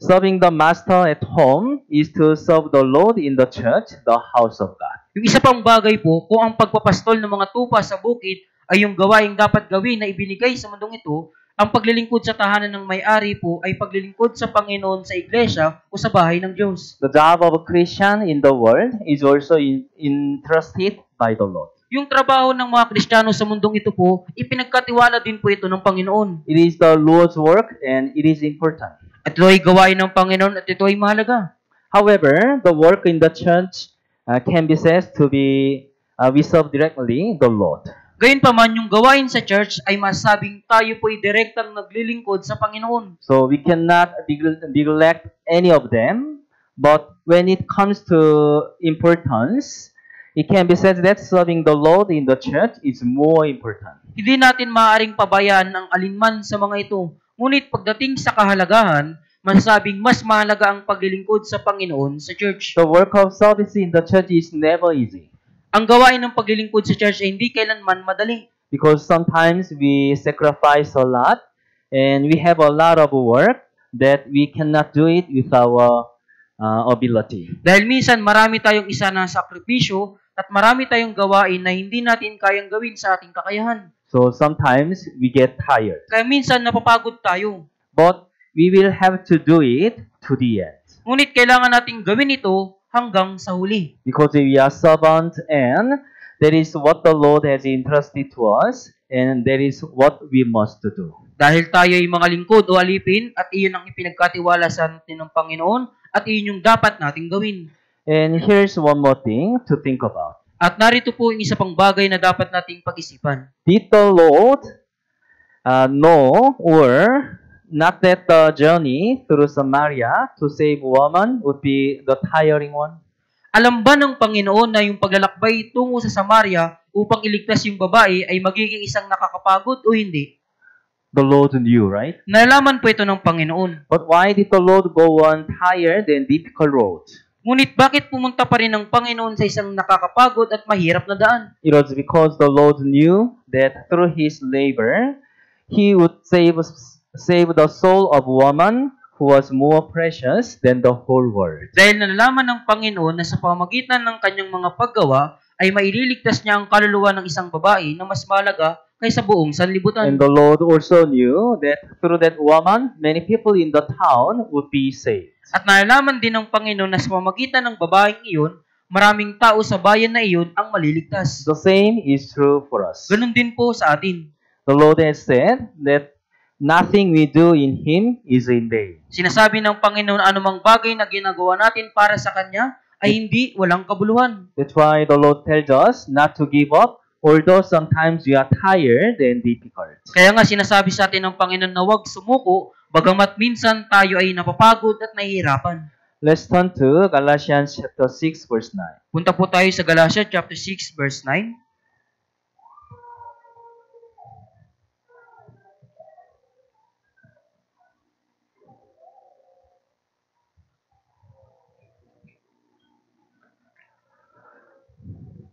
serving the master at home is to serve the Lord in the church, the house of God. Yung isa pang bagay po, kung ang pagpapastol ng mga tupa sa bukid ay yung gawaing dapat gawin na ibinigay sa mundong ito, ang paglilingkod sa tahanan ng may-ari po ay paglilingkod sa Panginoon sa iglesia o sa bahay ng Diyos. The job of a Christian in the world is also entrusted by the Lord. Yung trabaho ng mga Kristiyano sa mundong ito po, ipinagkatiwala din po ito ng Panginoon. It is the Lord's work and it is important. At ito ay gawain ng Panginoon at ito ay mahalaga. However, the work in the church can be said to be we serve directly the Lord. Gayunpaman, yung gawain sa church ay masabing tayo po ay direktang naglilingkod sa Panginoon. So we cannot neglect any of them, but when it comes to importance, it can be said that serving the Lord in the church is more important. Hindi natin maaaring pabayaan ang alinman sa mga ito. Ngunit pagdating sa kahalagahan, masasabing mas mahalaga ang paglilingkod sa Panginoon sa church. The work of service in the church is never easy. Ang gawain ng paglilingkod sa church ay hindi kailanman madali. Because sometimes we sacrifice a lot and we have a lot of work that we cannot do it with our ability. Dahil minsan marami tayong isa na sakripisyo at marami tayong gawain na hindi natin kayang gawin sa ating kakayahan. So sometimes we get tired. Kaya minsan napapagod tayo. But we will have to do it to the end. Ngunit kailangan nating gawin ito hanggang sa huli. Because we are servants and that is what the Lord has entrusted to us and that is what we must do. Dahil tayo ay mga lingkod o alipin at iyon ang ipinagkatiwala sa atin ng Panginoon at iyon yung dapat nating gawin. And here's one more thing to think about. At narito po yung isa pang bagay na dapat nating pag-isipan. Did the Lord know or not that the journey through Samaria to save woman would be the tiring one? Alam ba ng Panginoon na yung paglalakbay tungo sa Samaria upang iligtas yung babae ay magiging isang nakakapagod o hindi? The Lord knew, right? Nalaman po ito ng Panginoon. But why did the Lord go on tired and difficult road? Ngunit bakit pumunta pa rin ng Panginoon sa isang nakakapagod at mahirap na daan? It was because the Lord knew that through His labor, He would save the soul of woman who was more precious than the whole world. Dahil nalalaman ng Panginoon na sa pamamagitan ng kanyang mga paggawa ay maililigtas niya ang kaluluwa ng isang babae na mas mahalaga kaysa buong sanlibutan. And the Lord also knew that through that woman, many people in the town would be saved. At nalalaman din ng Panginoon na sa pamamagitan ng babaeng iyon, maraming tao sa bayan na iyon ang maliligtas. The same is true for us. Ganun din po sa atin. The Lord has said that nothing we do in Him is in vain. Sinasabi ng Panginoon na anumang bagay na ginagawa natin para sa Kanya ay hindi walang kabuluhan. That's why the Lord tells us not to give up, although sometimes we are tired and difficult. Kaya nga sinasabi sa atin ng Panginoon na huwag sumuko, bagamat minsan tayo ay napapagod at nahihirapan. Let's turn to Galatians chapter 6 verse 9. Punta po tayo sa Galatia chapter 6 verse 9.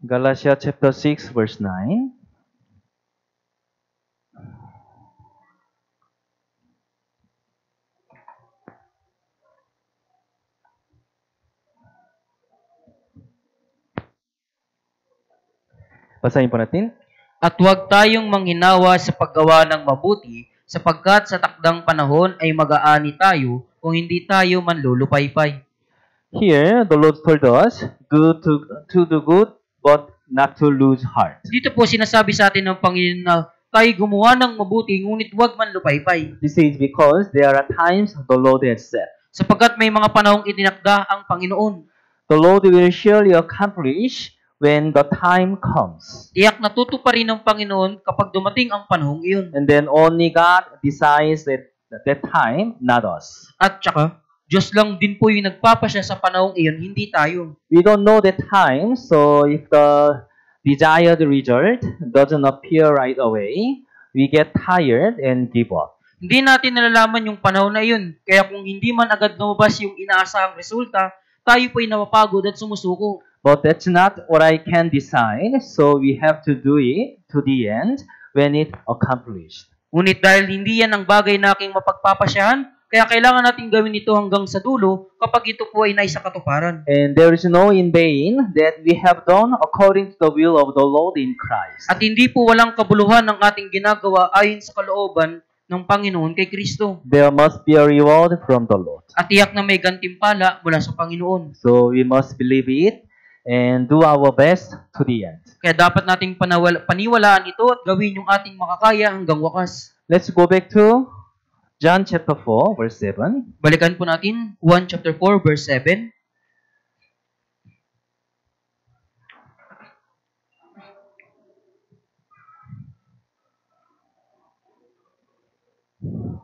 Galatia chapter 6 verse 9. Basahin po natin. At huwag tayong manghinawa sa paggawa ng mabuti, sapagkat sa takdang panahon ay mag-aani tayo kung hindi tayo manlulupaypay. Here, the Lord told us to do good, but not to lose heart. Dito po sinasabi sa atin ng Panginoon na tayo gumawa ng mabuti, ngunit huwag manlupaypay. This is because there are times the Lord has said. Sapagkat may mga panahong itinakda ang Panginoon. The Lord will surely accomplish when the time comes. Tiyak natutuparin ng Panginoon kapag dumating ang panahong iyon. And then only God decides that time, not us. At saka, Diyos lang din po yung nagpapasya sa panahong iyon, hindi tayo. We don't know the time, so if the desired result doesn't appear right away, we get tired and give up. Hindi natin nalalaman yung panahon na yun. Kaya kung hindi man agad lumabas yung inaasahang resulta, tayo po'y napapagod at sumusuko. But that's not what I can decide, so we have to do it to the end when it's accomplished. Ngunit dahil hindi yan ang bagay na aking mapagpapasyahan, kaya kailangan natin gawin ito hanggang sa dulo kapag ito po ay naisakatuparan. And there is no in vain that we have done according to the will of the Lord in Christ. At hindi po walang kabuluhan ang ating ginagawa ayon sa kalooban ng Panginoon kay Kristo. There must be a reward from the Lord. At tiyak na may gantimpala mula sa Panginoon. So we must believe it and do our best to the end. Kaya dapat nating paniwalaan ito at gawin yung ating makakaya hanggang wakas. Let's go back to John chapter 4, verse 7. Balikan po natin 1 chapter 4 verse 7.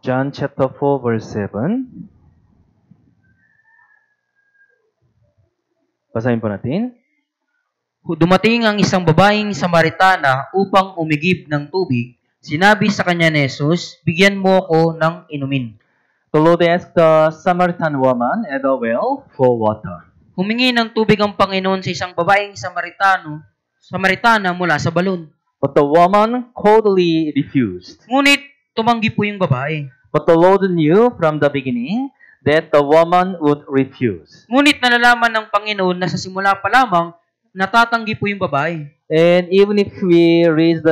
John chapter 4, verse 7. Basahin po natin. Dumating ang isang babaeng Samaritana upang umigib ng tubig. Sinabi sa kanya ni Jesus, bigyan mo ako ng inumin. The Lord asked the Samaritan woman at the well for water. Humingi ng tubig ang Panginoon sa isang babaeng Samaritana mula sa balon. But the woman coldly refused. Ngunit tumanggi po yung babae. But the Lord knew from the beginning that the woman would refuse. Ngunit nalalaman ng Panginoon na sa simula pa lamang, natatanggi po yung babae. And even if we read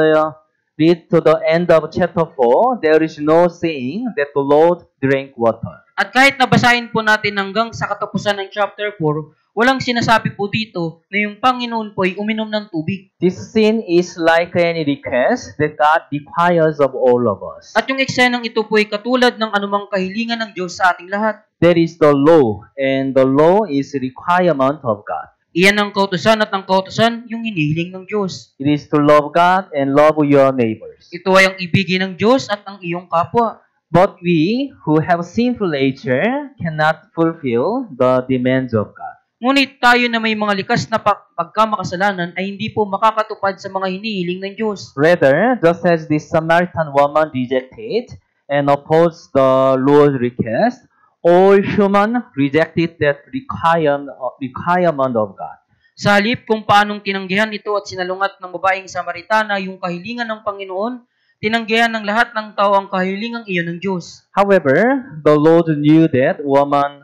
to the end of chapter 4, there is no saying that the Lord drank water. At kahit nabasahin po natin hanggang sa katapusan ng chapter 4, walang sinasabi po dito na yung Panginoon po ay uminom ng tubig. This scene is like any request that God requires of all of us. At yung eksenang ito po ay katulad ng anumang kahilingan ng Diyos sa ating lahat. That is the law, and the law is a requirement of God. Iyan ang kautusan at ang kautusan yung hinihiling ng Diyos. It is to love God and love your neighbors. Ito ay ang ibigin ng Diyos at ang iyong kapwa. But we, who have sinful nature, cannot fulfill the demands of God. Ngunit tayo na may mga likas na pagkamakasalanan ay hindi po makakatupad sa mga hinihiling ng Diyos. Rather, just as the Samaritan woman rejected and opposed the Lord's request, all human rejected that requirement of God. Sa halip kung paanong tinanggihan ito at sinalungat ng babaeng Samaritana yung kahilingan ng Panginoon, tinanggihan ng lahat ng tao ang kahilingang iyon ng Diyos. However, the Lord knew that woman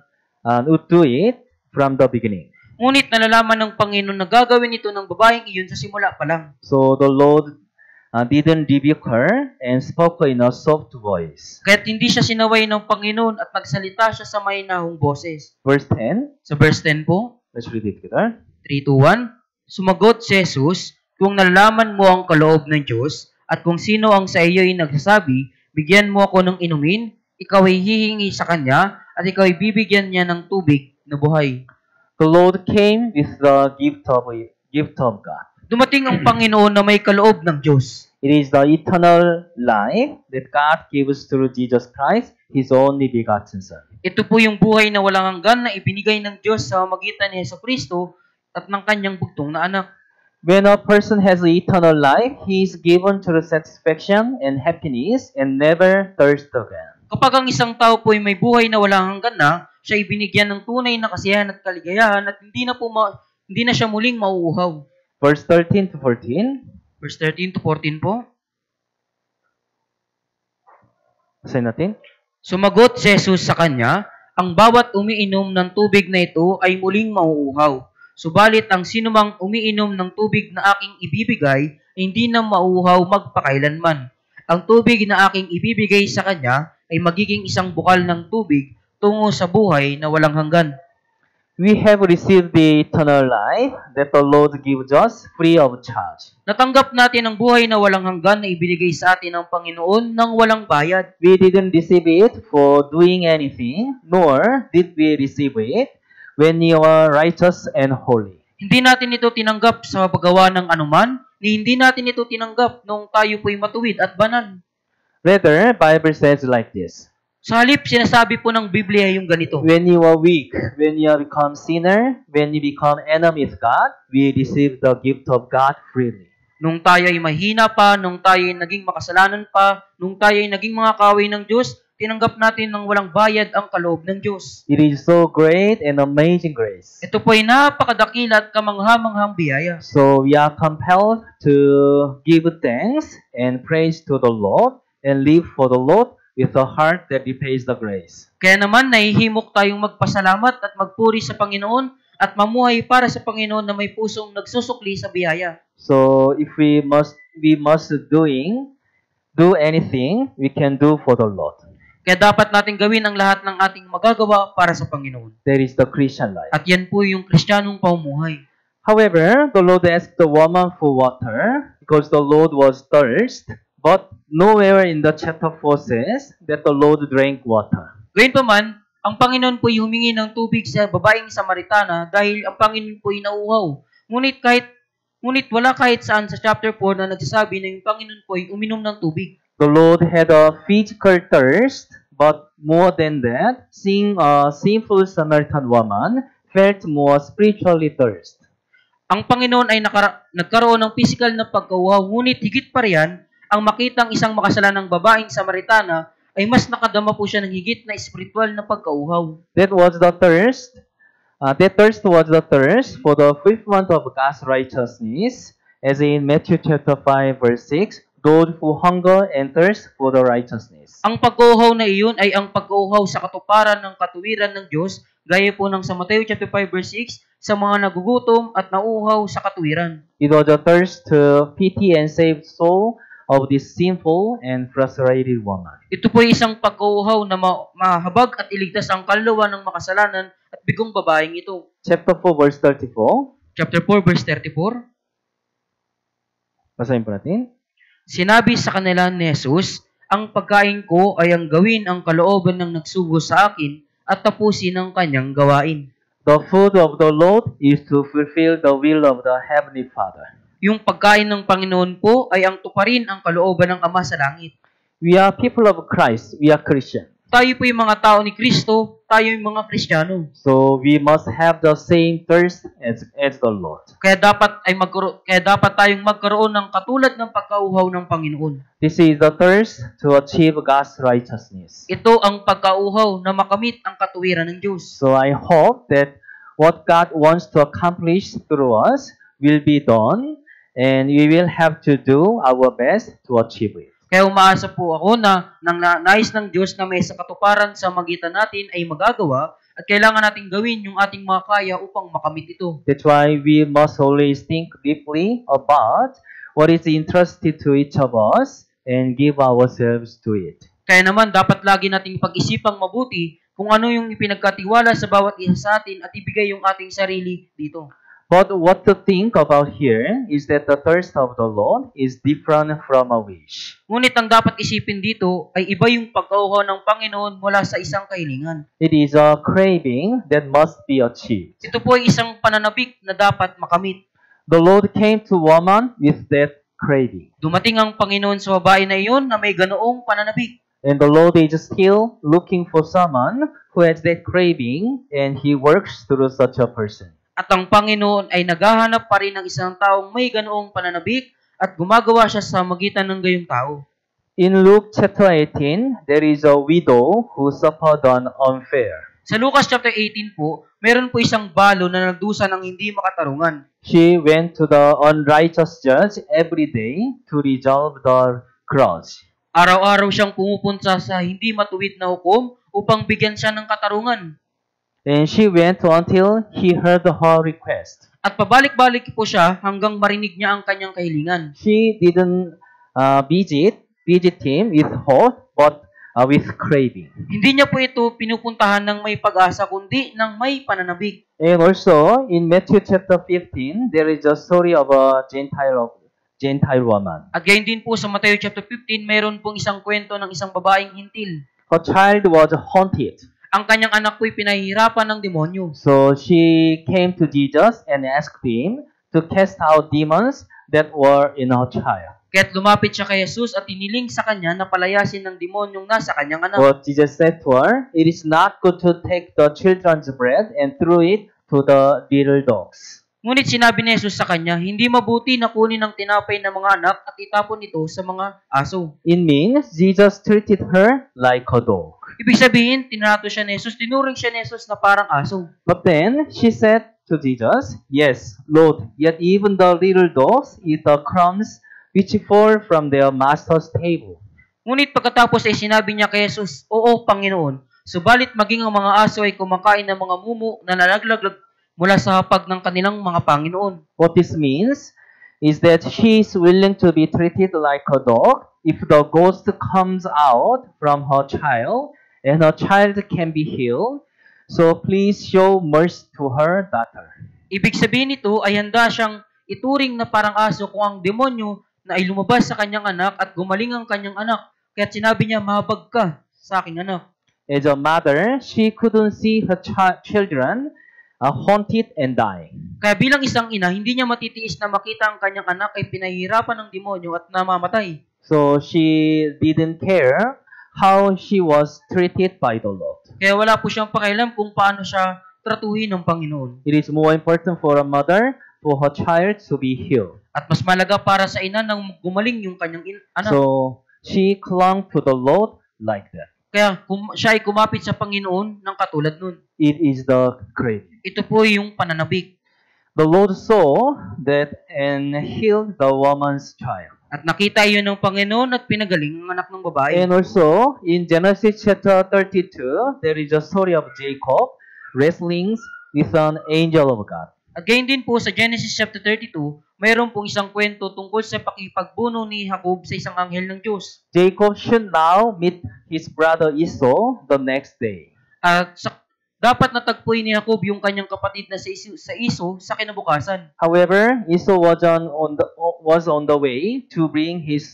would do it from the beginning. Ngunit nalalaman ng Panginoon na gagawin ito ng babaeng iyon sa simula pa lang. So the Lord didn't rebuke her and spoke in a soft voice. Kaya't hindi siya sinaway ng Panginoon at nagsalita siya sa mahinahong boses. Verse 10. Sa verse 10 po, Let's read it together. 3, 2, 1. Sumagot si Jesus, kung nalalaman mo ang kaloob ng Diyos at kung sino ang sa iyo ay nagsasabi, bigyan mo ako ng inumin, ikaw ay hihingi sa kanya at ikaw ay bibigyan niya ng tubig na buhay. The Lord came with the gift of God. Dumating ang Panginoon na may kaloob ng Diyos. It is the eternal life that God gives through Jesus Christ, His only begotten Son. Ito po yung buhay na walang hanggan na ibinigay ng Diyos sa magitan ni Jesucristo at ng kanyang bugtong na anak. When a person has eternal life, he is given to the satisfaction and happiness and never thirst again. Kapag ang isang tao po ay may buhay na walang hanggan na, siya ay binigyan ng tunay na kasiyahan at kaligayahan at hindi na siya muling mauuhaw. Verse 13 to 14. Verse 13 to 14 po. Basahin natin. Sumagot si Jesus sa kanya, ang bawat umiinom ng tubig na ito ay muling mauuhaw. Subalit ang sinumang umiinom ng tubig na aking ibibigay, hindi na mauuhaw magpakailanman. Ang tubig na aking ibibigay sa kanya ay magiging isang bukal ng tubig tungo sa buhay na walang hanggan. We have received the eternal life that the Lord gives us free of charge. Natanggap natin ang buhay na walang hanggan na ibinigay sa atin ng Panginoon nang walang bayad. We didn't receive it for doing anything, nor did we receive it when we were righteous and holy. Hindi natin ito tinanggap sa paggawa ng anuman, ni hindi natin ito tinanggap nung tayo po'y matuwid at banal. Rather, Bible says like this. Sa halip, sinasabi po ng Biblia yung ganito. When you are weak, when you become sinner, when you become enemy with God, we receive the gift of God freely. Nung tayo ay mahina pa, nung tayo ay naging makasalanan pa, nung tayo ay naging mga kaaway ng Diyos, tinanggap natin ng walang bayad ang kaloob ng Diyos. It is so great and amazing grace. Ito po ay napakadakila at kamangha-manghang biyaya. So we are compelled to give thanks and praise to the Lord and live for the Lord with a heart that repays the grace. Kaya naman nahihimok tayong magpasalamat at magpuri sa Panginoon at mamuhay para sa Panginoon na may pusong nagsusukli sa biyaya. So if we must do anything we can do for the Lord. Kaya dapat natin gawin ang lahat ng ating magagawa para sa Panginoon. That is the Christian life. At yan po yung Kristiyanong pamumuhay. However, the Lord asked the woman for water because the Lord was thirst, but nowhere in the chapter 4 says that the Lord drank water. Gayunpaman, ang Panginoon po ay humingi ng tubig sa babaeng Samaritana dahil ang Panginoon po ay nauuhaw. Ngunit wala kahit saan sa chapter 4 na nagsasabi na yung Panginoon po ay uminom ng tubig. The Lord had a physical thirst, but more than that, seeing a sinful Samaritan woman felt more spiritually thirst. Ang Panginoon ay nagkaroon ng physical na pagkauhaw, ngunit higit pa riyan, ang makitang isang makasalanang babaeng Samaritana ay mas nakadama po siya ng higit na spiritual na pagkauhaw. That was the thirst. That thirst was the thirst for the fulfillment of God's righteousness, as in Matthew chapter 5 verse 6, those who hunger and thirst for the righteousness. Ang pagkauhaw na iyon ay ang pagkauhaw sa katuparan ng katuwiran ng Diyos, gaya po ng sa Matthew chapter 5 verse 6, sa mga nagugutom at nauuhaw sa katuwiran. It was a thirst to pity and save soul of this sinful and frustrated woman. Ito po ay isang pagkauhaw na mahabag at iligtas ang kaluluwa ng makasalanan at bigong babaeng ito. Chapter 4 verse 34. Chapter 4 verse 34. Basahin po natin. Sinabi sa kanila ni Jesus, ang pagkain ko ay ang gawin ang kalooban ng nagsugo sa akin at tapusin ang kanyang gawain. The food of the Lord is to fulfill the will of the Heavenly Father. Yung pagkain ng Panginoon po ay ang tuparin ang kalooban ng Ama sa langit. We are people of Christ. We are Christian. Tayo po yung mga tao ni Kristo, tayo yung mga Kristiyano. So we must have the same thirst as the Lord. Kaya dapat tayong magkaroon ng katulad ng pagkauhaw ng Panginoon. This is the thirst to achieve God's righteousness. Ito ang pagkauhaw na makamit ang katuwiran ng Diyos. So I hope that what God wants to accomplish through us will be done, and we will have to do our best to achieve it. Kaya umaasa po ako na nais ng Diyos na may sa katuparan sa magitan natin ay magagawa at kailangan natin gawin yung ating mga kaya upang makamit ito. That's why we must always think deeply about what is entrusted to each of us and give ourselves to it. Kaya naman dapat lagi nating pag-isipang mabuti kung ano yung ipinagkatiwala sa bawat isa sa atin at ibigay yung ating sarili dito. But what to think about here is that the thirst of the Lord is different from a wish. Ngunit ang dapat isipin dito ay iba yung pagkauhaw ng Panginoon mula sa isang kahilingan. It is a craving that must be achieved. Ito po ay isang pananabik na dapat makamit. The Lord came to woman with that craving. Dumating ang Panginoon sa babae na iyon na may ganoong pananabik. And the Lord is still looking for someone who has that craving, and He works through such a person. At ang Panginoon ay naghahanap pa rin ng isang taong may ganoong pananabik at gumagawa siya sa magitan ng gayong tao. In Luke chapter 18, there is a widow who suffered an unfair. Sa Lucas chapter 18 po, meron po isang balo na nagdusa ng hindi makatarungan. She went to the unrighteous judge every day to resolve the grudge. Araw-araw siyang pumupunta sa hindi matuwid na hukom upang bigyan siya ng katarungan. And she went until he heard her request. At pabalik-balik po siya hanggang marinig niya ang kanyang kahilingan. She didn't visit him with hope, but with craving. Hindi niya po ito pinupuntahan ng may pag-asa, kundi ng may pananabik. And also, in Matthew chapter 15, there is a story of a Gentile woman. At gayon din po sa Matthew chapter 15, mayroon pong isang kwento ng isang babaeng hintil. Her child was haunted. Ang kanyang anak po'y pinahihirapan ng demonyo. So she came to Jesus and asked him to cast out demons that were in her child. Kaya't lumapit siya kay Jesus at iniling sa kanya na palayasin ng demonyong nasa kanyang anak. But Jesus said to her, "It is not good to take the children's bread and throw it to the little dogs." Ngunit sinabi ni Jesus sa kanya, hindi mabuti na kunin ang tinapay ng mga anak at itapon ito sa mga aso. It means Jesus treated her like a dog. Ibig sabihin, tinrato siya ni Jesus, tinuring siya ni Jesus na parang aso. But then she said to Jesus, "Yes, Lord, yet even the little dogs eat the crumbs which fall from their master's table." Ngunit pagkatapos ay sinabi niya kay Jesus, Oo, Panginoon, subalit maging ang mga aso ay kumakain ng mga mumo na nalaglag mula sa hapag ng kanilang mga Panginoon. What this means is that she is willing to be treated like a dog if the ghost comes out from her child and her child can be healed. So please show mercy to her daughter. Ibig sabihin nito ay handa siyang ituring na parang aso kung ang demonyo na ay lumabas sa kanyang anak at gumaling ang kanyang anak. Kaya't sinabi niya, mahabag ka sa aking anak. As a mother, she couldn't see her children haunted and dying. Kaya bilang isang ina, hindi niya matitiis na makita ang kanyang anak ay pinahihirapan ng demonyo at namamatay. So she didn't care how she was treated by the Lord. Kaya wala po siyang pakialam kung paano siya tratuhin ng Panginoon. It is more important for a mother for her child to be healed. At mas malaga para sa ina nang gumaling yung kanyang anak. So she clung to the Lord like that. Kaya siya ay kumapit sa Panginoon ng katulad nun. It is the craving. Ito po yung pananabik. The Lord saw that and healed the woman's child. At nakita yun ng Panginoon at pinagaling ang anak ng babae. And also, in Genesis chapter 32, there is a story of Jacob wrestling with an angel of God. At gayon din po sa Genesis chapter 32, mayroon pong isang kwento tungkol sa pakipagbuno ni Jacob sa isang anghel ng Diyos. Jacob should now meet his brother Esau the next day. At dapat natagpuin ni Jacob yung kanyang kapatid na sa Esau sa kinabukasan. However, Esau was on the way to bring his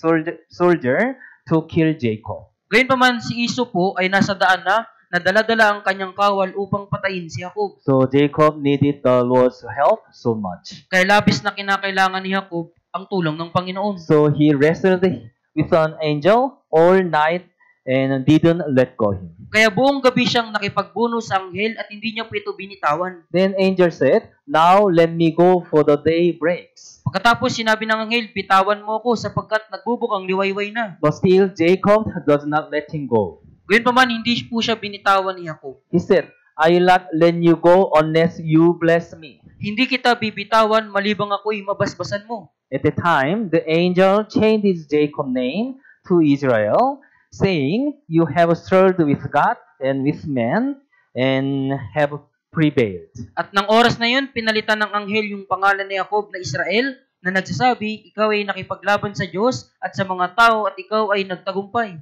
soldier to kill Jacob. Gayunpaman si Esau po ay nasa daan na dala-dala ang kanyang kawal upang patayin si Jacob. So Jacob needed the Lord's help so much. Kaya labis na kinakailangan ni Jacob ang tulong ng Panginoon. So he wrestled with an angel all night and didn't let go him. Kaya buong gabi siyang nakipagbuno sa anghel at hindi niya po ito binitawan. Then angel said, "Now let me go for the day breaks." Pagkatapos sinabi ng anghel, bitawan mo ako sapagkat nagbubukang liwayway na. But still Jacob does not let him go. Gayunpaman, hindi po siya binitawan ni Jacob. He said, "I will not let you go unless you bless me." Hindi kita bibitawan malibang ako'y mabasbasan mo. At the time, the angel changed Jacob's name to Israel, saying, "You have struggled with God and with men, and have prevailed." At nang oras na yun, pinalitan ng anghel yung pangalan ni Jacob na Israel, na nagsasabi, ikaw ay nakipaglaban sa Diyos at sa mga tao at ikaw ay nagtagumpay.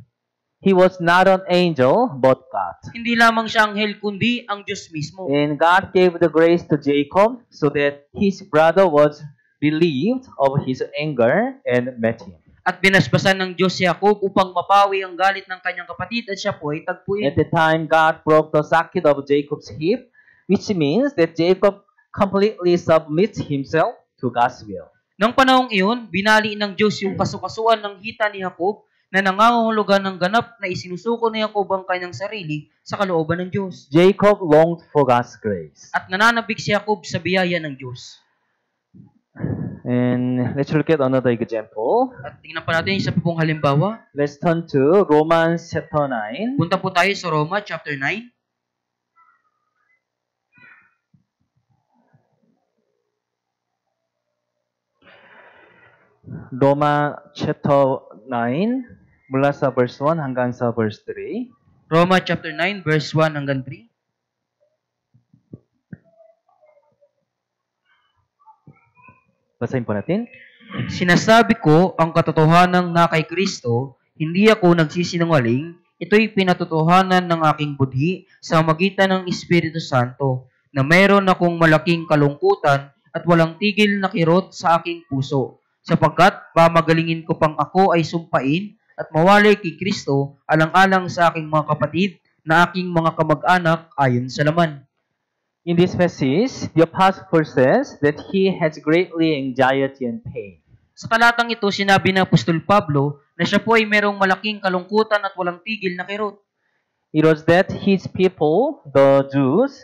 He was not an angel, but God. Hindi lamang siya anghel, kundi ang Diyos mismo. And God gave the grace to Jacob so that his brother was relieved of his anger and met him. At binasbasan ng Diyos si Jacob upang mapawi ang galit ng kanyang kapatid at siya po ay tagpuin. At the time, God broke the socket of Jacob's hip, which means that Jacob completely submits himself to God's will. Nang panahong iyon, binali ng Diyos yung kasukasuan ng hita ni Jacob na nangangahulugan ng ganap na isinusuko ni Jacob ang kanyang sarili sa kalooban ng Diyos. Jacob longed for God's grace. At nananabik si Jacob sa biyaya ng Diyos. And let's look at another example. At tingnan pa natin isa pa pong halimbawa. Let's turn to Romans chapter 9. Punta po tayo sa Roma chapter 9. Roma chapter 9 mula sa verse 1 hanggang sa verse 3. Roma chapter 9 verse 1 hanggang 3. Basahin po natin. Sinasabi ko ang katotohanan na kay Kristo, hindi ako nagsisinungaling, ito'y pinatotohanan ng aking budhi sa magitan ng Espiritu Santo, na mayroon akong malaking kalungkutan at walang tigil na kirot sa aking puso, sapagkat pamagalingin ko pang ako ay sumpain at mawalay kay Kristo alang-alang sa aking mga kapatid na aking mga kamag-anak ayon sa laman. In this passage, the apostle says that he has greatly anxiety and pain. Sa talatang ito, sinabi ng Apostol Pablo na siya po ay merong malaking kalungkutan at walang tigil na kirot. It was that his people, the Jews,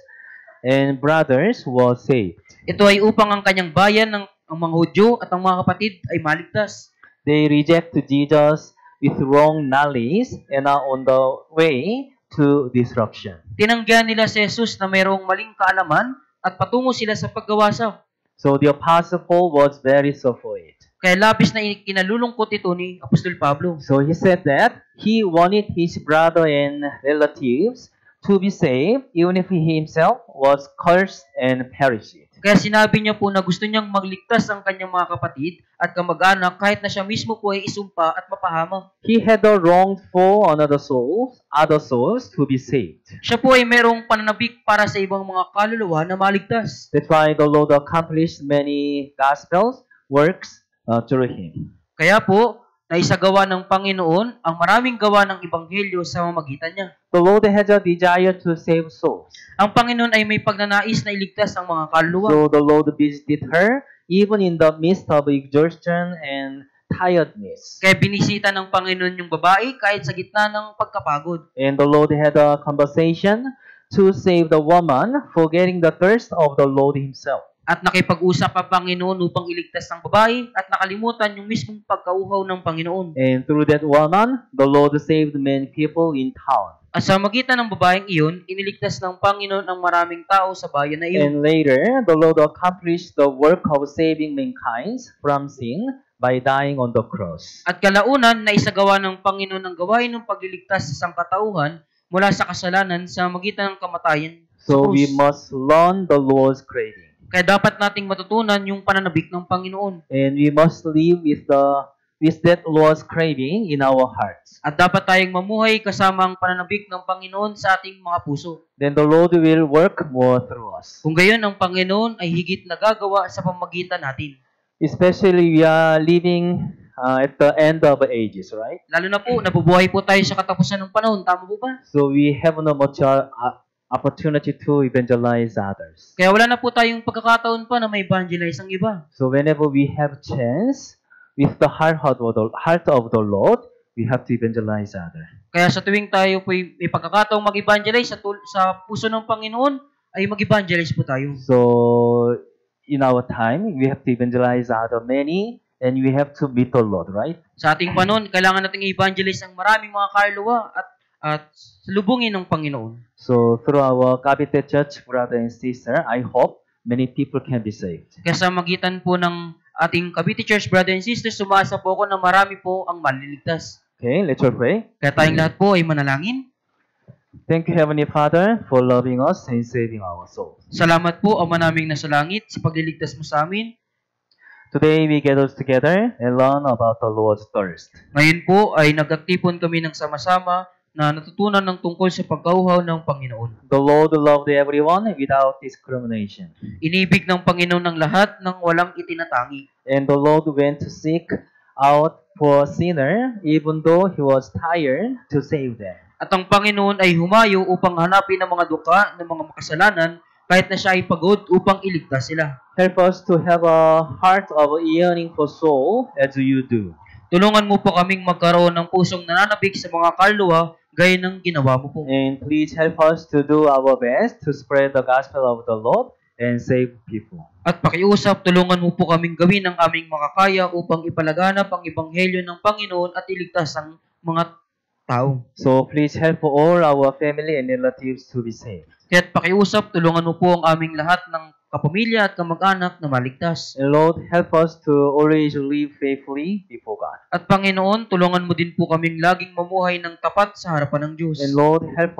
and brothers were saved. Ito ay upang ang kanyang bayan ang mga Hudyo at ang mga kapatid ay maligtas. They reject Jesus with wrong knowledge and are on the way to destruction. Tinanggihan nila si Jesus na mayroong maling kaalaman at patungo sila sa pagkawasak. So the Apostle Paul was very sorry for it. Kaya labis na kinalulungkot ito ni Apostol Pablo. So he said that he wanted his brother and relatives to be saved even if he himself was cursed and perished. Kaya sinabi niya po na gusto niyang magligtas ang kanyang mga kapatid at kamag-anak kahit na siya mismo po ay isumpa at mapahama. He had the wrong for other souls to be saved. Siya po ay mayroong pananabik para sa ibang mga kaluluwa na maligtas. That's why the Lord accomplished many gospels works through him. Kaya po, naisagawa ng Panginoon ang maraming gawa ng Ebanghelyo sa mamagitan niya. The Lord has a desire to save souls. Ang Panginoon ay may pagnanais na iligtas ang mga kaluluwa. So the Lord visited her even in the midst of exhaustion and tiredness. Kaya binisita ng Panginoon yung babae kahit sa gitna ng pagkapagod. And the Lord had a conversation to save the woman, forgetting the thirst of the Lord himself. At nakipag-usap ang Panginoon upang iligtas ang babae at nakalimutan yung mismong pagkauhaw ng Panginoon. And through that woman, the Lord saved many people in town. At sa magitan ng babaeng iyon, iniligtas ng Panginoon ang maraming tao sa bayan na iyon. And later, the Lord accomplished the work of saving mankind from sin by dying on the cross. At kalaunan, naisagawa ng Panginoon ang gawain ng pagliligtas sa sangkatauhan mula sa kasalanan sa magitan ng kamatayan sa So we krus. must learn the Lord's craving. Kaya dapat nating matutunan yung pananabik ng Panginoon. And we must live with that Lord's craving in our hearts. At dapat tayong mamuhay kasama ang pananabik ng Panginoon sa ating mga puso. Then the Lord will work more through us. Kung gayon, ang Panginoon ay higit na gagawa sa pamagitan natin. Especially we are living at the end of ages, right? Lalo na po, nabubuhay po tayo sa katapusan ng panahon. Tama po ba? So we have no much opportunity to evangelize others. Kaya wala na po tayong pagkakataon pa na may evangelize ang iba. So whenever we have chance, with the heart of the Lord, we have to evangelize others. Kaya sa tuwing tayo po may pagkakataong mag-evangelize sa puso ng Panginoon, ay mag-evangelize po tayo. So in our time, we have to evangelize other many, and we have to meet the Lord, right? Sa ating panahon, kailangan nating i-evangelize ang maraming mga kaluluwa at lubungin ng Panginoon. So through our Cavite Church, brother and sister, I hope many people can be saved. Kaya sa magitan po ng ating Cavite Church, brother and sisters, sumasa po ako na marami po ang maliligtas. Okay, let's all pray. Kaya tayong lahat po ay manalangin. Thank you, Heavenly Father, for loving us and saving our souls. Salamat po, Ama naming nasa langit, sa pagliligtas mo sa amin. Today, we gather together and learn about the Lord's thirst. Ngayon po ay nagtipon kami ng sama-sama na natutunan ng tungkol sa pagkauhaw ng Panginoon. The Lord loved everyone without discrimination. Inibig ng Panginoon ng lahat ng walang itinatangi. And the Lord went to seek out for a sinner, even though He was tired, to save them. At ang Panginoon ay humayo upang hanapin ang mga duka ng mga makasalanan kahit na siya ay pagod upang iligtas sila. Help us to have a heart of yearning for soul as you do. Tulungan mo po kaming magkaroon ng pusong nananabik sa mga kaluluwa gaya ng ginawa mo po. And please help us to do our best to spread the gospel of the Lord and save people. At pakiusap, tulungan mo po kaming gawin ang aming makakaya upang ipalaganap ang ebanghelyo ng Panginoon at iligtas ang mga tao. So please help all our family and relatives to be saved. Kaya't pakiusap, tulungan mo po ang aming lahat ng kapamilya at kamag-anak na maligtas. And Lord, help us to always live faithfully before God. At Panginoon, tulungan mo din po kaming laging mamuhay ng tapat sa harapan ng Diyos. And Lord, help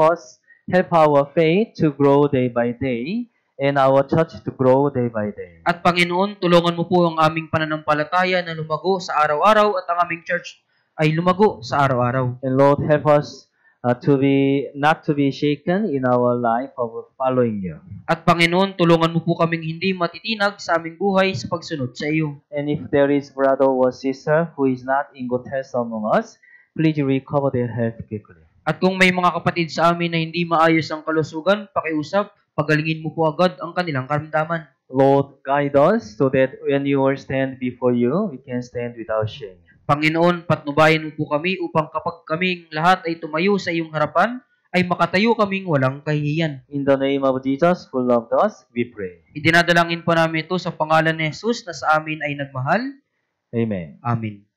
our faith to grow day by day, and our church to grow day by day. At Panginoon, tulungan mo po ang aming pananampalataya na lumago sa araw-araw at ang aming church ay lumago sa araw-araw. And Lord, help us not to be shaken in our life of following you. At Panginoon, tulungan mo po kaming hindi matitinag sa aming buhay sa pagsunod sa iyo. And if there is brother or sister who is not in good health among us, please recover their health quickly. At kung may mga kapatid sa amin na hindi maayos ang kalusugan, pakiusap, pagalingin mo po agad ang kanilang karamdaman. Lord, guide us so that when you stand before you, we can stand without shame. Panginoon, patnubayan mo po kami upang kapag kaming lahat ay tumayo sa iyong harapan, ay makatayo kaming walang kahihiyan. In the name of Jesus who loved us, we pray. Idinadalangin po namin ito sa pangalan ni Jesus na sa amin ay nagmahal. Amen. Amen.